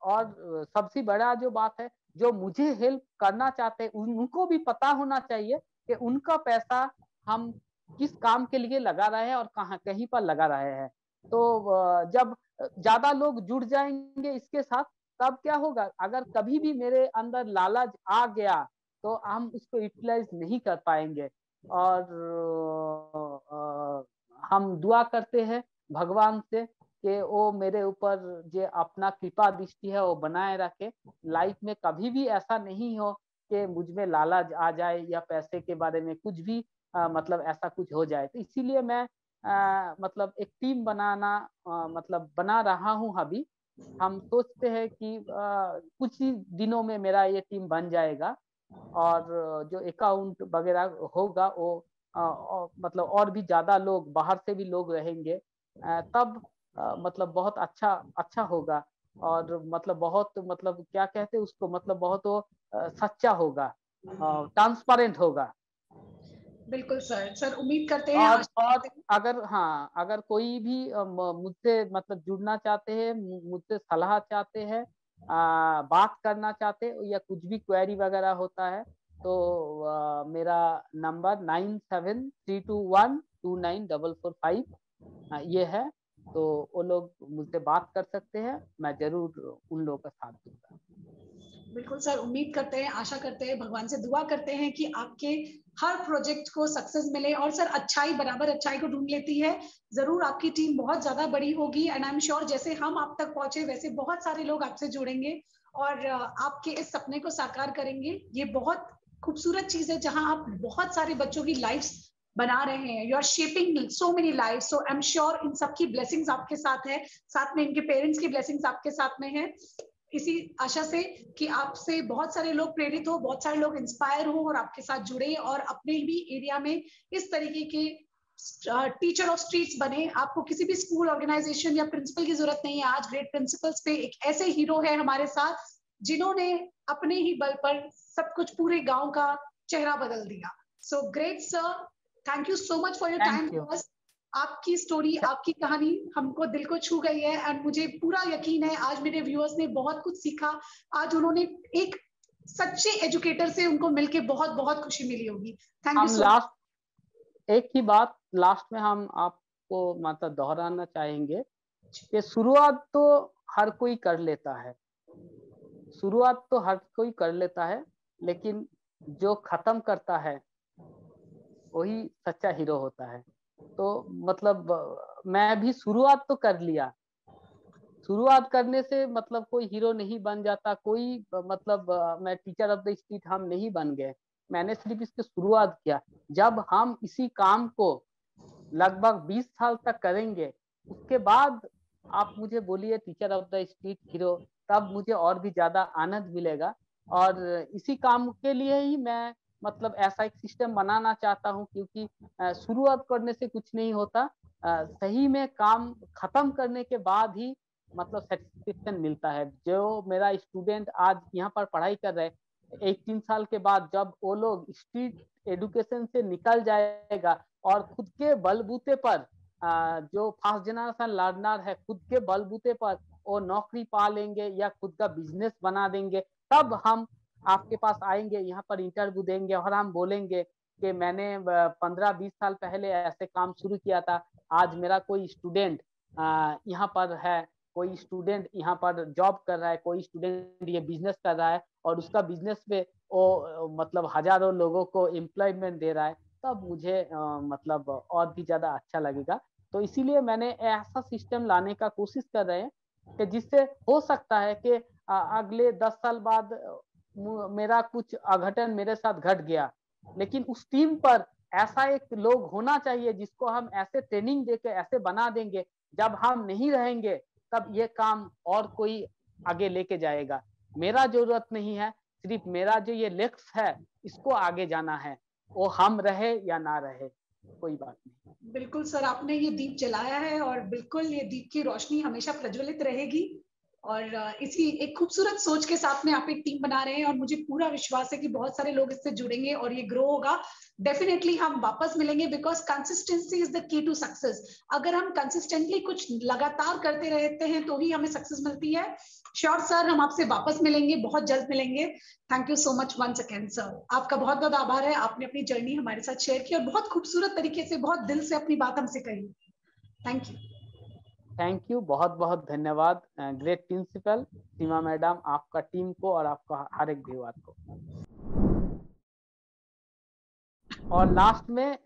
और सबसे बड़ा जो बात है, जो मुझे हेल्प करना चाहते हैं उनको भी पता होना चाहिए कि उनका पैसा हम किस काम के लिए लगा रहे हैं और कहाँ कहीं पर लगा रहे हैं। तो जब ज्यादा लोग जुड़ जाएंगे इसके साथ, तब क्या होगा, अगर कभी भी मेरे अंदर लालच आ गया तो हम उसको यूटिलाइज नहीं कर पाएंगे। और हम दुआ करते हैं भगवान से कि वो मेरे ऊपर जो अपना कृपा दृष्टि है वो बनाए रखे, लाइफ में कभी भी ऐसा नहीं हो कि मुझ में लालच आ जाए या पैसे के बारे में कुछ भी मतलब ऐसा कुछ हो जाए। तो इसीलिए मैं मतलब एक टीम बनाना मतलब बना रहा हूँ अभी। हम सोचते हैं कि कुछ ही दिनों में मेरा ये टीम बन जाएगा, और जो अकाउंट वगैरह होगा वो मतलब और भी ज्यादा लोग बाहर से भी लोग रहेंगे, तब मतलब बहुत अच्छा अच्छा होगा। और मतलब बहुत मतलब क्या कहते हैं उसको, मतलब बहुत वो सच्चा होगा, ट्रांसपेरेंट होगा। बिल्कुल सर। सर उम्मीद करते हैं, आशा और करते हैं। अगर हाँ, अगर कोई भी मुझसे मतलब जुड़ना चाहते हैं, मुझसे सलाह चाहते हैं, बात करना चाहते हैं, या कुछ भी क्वेरी वगैरह होता है, तो मेरा नंबर 9732129445 ये है। तो वो लोग मुझसे बात कर सकते हैं, मैं जरूर उन लोगों का साथ दूंगा। बिल्कुल सर, उम्मीद करते हैं, आशा करते हैं, भगवान से दुआ करते हैं कि आपके हर प्रोजेक्ट को सक्सेस मिले। और सर अच्छाई बराबर अच्छाई को ढूंढ लेती है, जरूर आपकी टीम बहुत ज्यादा बड़ी होगी। एंड आई एम श्योर जैसे हम आप तक पहुंचे वैसे बहुत सारे लोग आपसे जुड़ेंगे और आपके इस सपने को साकार करेंगे। ये बहुत खूबसूरत चीज है जहां आप बहुत सारे बच्चों की लाइफ बना रहे हैं। You are shaping so many life. So I am sure इन सबकी ब्लेसिंग्स आपके साथ है, साथ में इनके पेरेंट्स की ब्लेसिंग्स आपके साथ में है। इसी आशा से कि आपसे बहुत सारे लोग प्रेरित हो, बहुत सारे लोग इंस्पायर हो और आपके साथ जुड़े और अपने भी एरिया में इस तरीके के टीचर ऑफ स्ट्रीट्स बने। आपको किसी भी स्कूल, ऑर्गेनाइजेशन या प्रिंसिपल की जरूरत नहीं है। आज ग्रेट प्रिंसिपल्स पे एक ऐसे हीरो है हमारे साथ जिन्होंने अपने ही बल पर सब कुछ पूरे गांव का चेहरा बदल दिया। So great sir, thank you so much for your thank time. You. आपकी स्टोरी, आपकी कहानी हमको दिल को छू गई है एंड मुझे पूरा यकीन है आज मेरे व्यूअर्स ने बहुत कुछ सीखा। आज उन्होंने एक सच्चे एजुकेटर से उनको मिलके बहुत बहुत खुशी मिली होगी। थैंक यू हम सो मच। लास्ट एक ही बात लास्ट में हम आपको मतलब दोहराना चाहेंगे कि शुरुआत तो हर कोई कर लेता है, शुरुआत तो हर कोई कर लेता है, लेकिन जो खत्म करता है वही सच्चा हीरो होता है। तो मतलब मैं भी शुरुआत तो कर लिया, शुरुआत करने से मतलब कोई हीरो नहीं बन जाता, कोई मतलब मैं टीचर ऑफ द स्ट्रीट हम नहीं बन गए, मैंने सिर्फ इसकी शुरुआत किया। जब हम इसी काम को लगभग 20 साल तक करेंगे, उसके बाद आप मुझे बोलिए teacher of the street hero, तब मुझे और भी ज्यादा आनंद मिलेगा। और इसी काम के लिए ही मैं मतलब ऐसा एक सिस्टम बनाना चाहता हूँ, क्योंकि शुरुआत करने से कुछ नहीं होता, सही में काम खत्म करने के बाद ही मतलब सेटिस्फेक्शन मिलता है। जो मेरा स्टूडेंट आज यहाँ पर पढ़ाई कर रहे हैं, 18 साल के बाद जब वो लोग स्ट्रीट एजुकेशन से निकल जाएगा और खुद के बलबूते पर जो फर्स्ट जनरेशन लर्नर है, खुद के बलबूते पर वो नौकरी पा लेंगे या खुद का बिजनेस बना देंगे, तब हम आपके पास आएंगे, यहाँ पर इंटरव्यू देंगे और हम बोलेंगे कि मैंने 15-20 साल पहले ऐसे काम शुरू किया था, आज मेरा कोई स्टूडेंट यहाँ पर है, कोई स्टूडेंट यहाँ पर जॉब कर रहा है, कोई स्टूडेंट ये बिजनेस कर रहा है और उसका बिजनेस पे वो मतलब हजारों लोगों को एम्प्लॉयमेंट दे रहा है, तब मुझे मतलब और भी ज्यादा अच्छा लगेगा। तो इसीलिए मैंने ऐसा सिस्टम लाने का कोशिश कर रहे हैं कि जिससे हो सकता है कि अगले 10 साल बाद मेरा कुछ अघटन मेरे साथ घट गया, लेकिन उस टीम पर ऐसा एक लोग होना चाहिए जिसको हम ऐसे ट्रेनिंग देके ऐसे बना देंगे, जब हम नहीं रहेंगे तब ये काम और कोई आगे लेके जाएगा। मेरा जरूरत नहीं है, सिर्फ मेरा जो ये लक्ष्य है इसको आगे जाना है, वो हम रहे या ना रहे कोई बात नहीं। बिल्कुल सर, आपने ये दीप जलाया है और बिल्कुल ये दीप की रोशनी हमेशा प्रज्वलित रहेगी। और इसी एक खूबसूरत सोच के साथ में आप एक टीम बना रहे हैं और मुझे पूरा विश्वास है कि बहुत सारे लोग इससे जुड़ेंगे और ये ग्रो होगा। डेफिनेटली हम वापस मिलेंगे, because consistency is the key to success. अगर हम कंसिस्टेंटली कुछ लगातार करते रहते हैं तो ही हमें सक्सेस मिलती है। श्योर सर, हम आपसे वापस मिलेंगे, बहुत जल्द मिलेंगे। Thank you so much once again sir. आपका बहुत बहुत आभार है, आपने अपनी जर्नी हमारे साथ शेयर की और बहुत खूबसूरत तरीके से, बहुत दिल से अपनी बात हमसे कही। Thank you. थैंक यू, बहुत बहुत धन्यवाद ग्रेट प्रिंसिपल सीमा मैडम, आपका टीम को और आपका हर एक व्यूअर को। और लास्ट में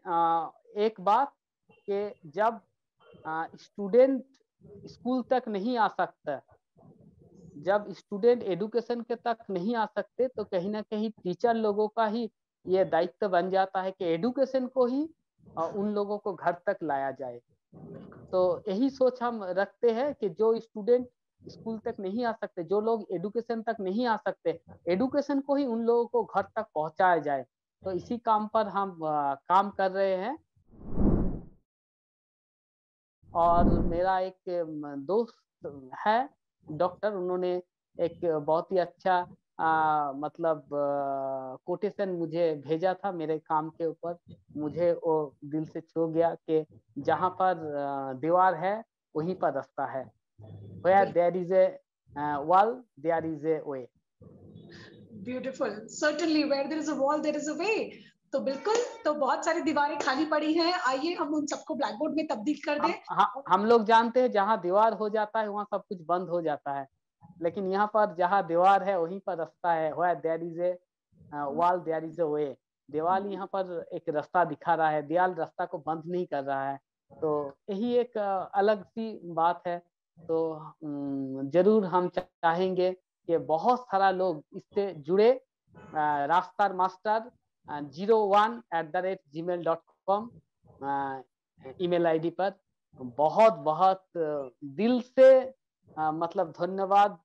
एक बात कि जब स्टूडेंट स्कूल तक नहीं आ सकता, जब स्टूडेंट एजुकेशन के तक नहीं आ सकते, तो कहीं ना कहीं टीचर लोगों का ही ये दायित्व बन जाता है कि एजुकेशन को ही उन लोगों को घर तक लाया जाए। तो यही सोच हम रखते हैं कि जो स्टूडेंट स्कूल तक नहीं आ सकते, जो लोग एजुकेशन तक नहीं आ सकते, एजुकेशन को ही उन लोगों को घर तक पहुंचाया जाए। तो इसी काम पर हम काम कर रहे हैं। और मेरा एक दोस्त है डॉक्टर, उन्होंने एक बहुत ही अच्छा मतलब कोटेशन मुझे भेजा था मेरे काम के ऊपर। मुझे वो दिल से छू गया कि जहाँ पर दीवार है वहीं पर रास्ता है। Where there is a wall, there is a way. Beautiful, certainly where there is a wall there is a way. तो बिल्कुल, तो बहुत सारी दीवारें खाली पड़ी हैं, आइए हम उन सबको ब्लैक बोर्ड में तब्दील कर दें। हम लोग जानते हैं जहाँ दीवार हो जाता है वहाँ सब कुछ बंद हो जाता है, लेकिन यहाँ पर जहाँ दीवार है वहीं पर रास्ता है। Where there is a wall, there is a way. दीवार यहाँ पर एक रास्ता दिखा रहा है, दीवार रास्ता को बंद नहीं कर रहा है। तो यही एक अलग सी बात है। तो जरूर हम चाहेंगे कि बहुत सारा लोग इससे जुड़े। रास्तार मास्टर 01@gmail.com ईमेल आईडी पर बहुत बहुत दिल से मतलब धन्यवाद।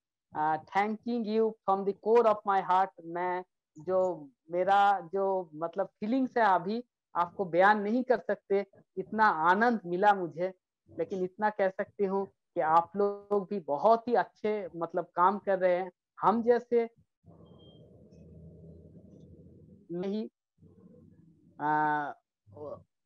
Thanking you from the core of my heart. मैं जो मेरा जो मतलब फीलिंग्स है अभी आपको बयान नहीं कर सकते, इतना आनंद मिला मुझे। लेकिन इतना कह सकती हूँ कि आप लोग भी बहुत ही अच्छे मतलब काम कर रहे हैं। हम जैसे नहीं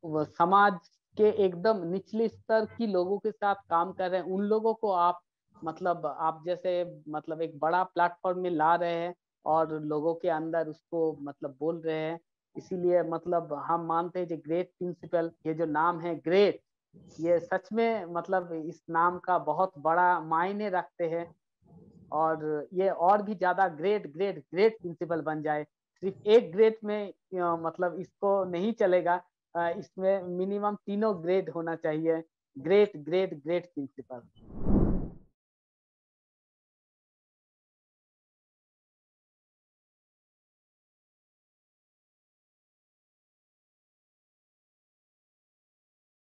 वो समाज के एकदम निचले स्तर की लोगों के साथ काम कर रहे हैं, उन लोगों को आप मतलब आप जैसे मतलब एक बड़ा प्लेटफॉर्म में ला रहे हैं और लोगों के अंदर उसको मतलब बोल रहे हैं। इसीलिए मतलब हम मानते हैं कि ग्रेट प्रिंसिपल, ये जो नाम है ग्रेट, ये सच में मतलब इस नाम का बहुत बड़ा मायने रखते हैं। और ये और भी ज्यादा ग्रेट ग्रेट ग्रेट प्रिंसिपल बन जाए। सिर्फ एक ग्रेड में मतलब इसको नहीं चलेगा, इसमें मिनिमम तीनों ग्रेड होना चाहिए। Great great great principal.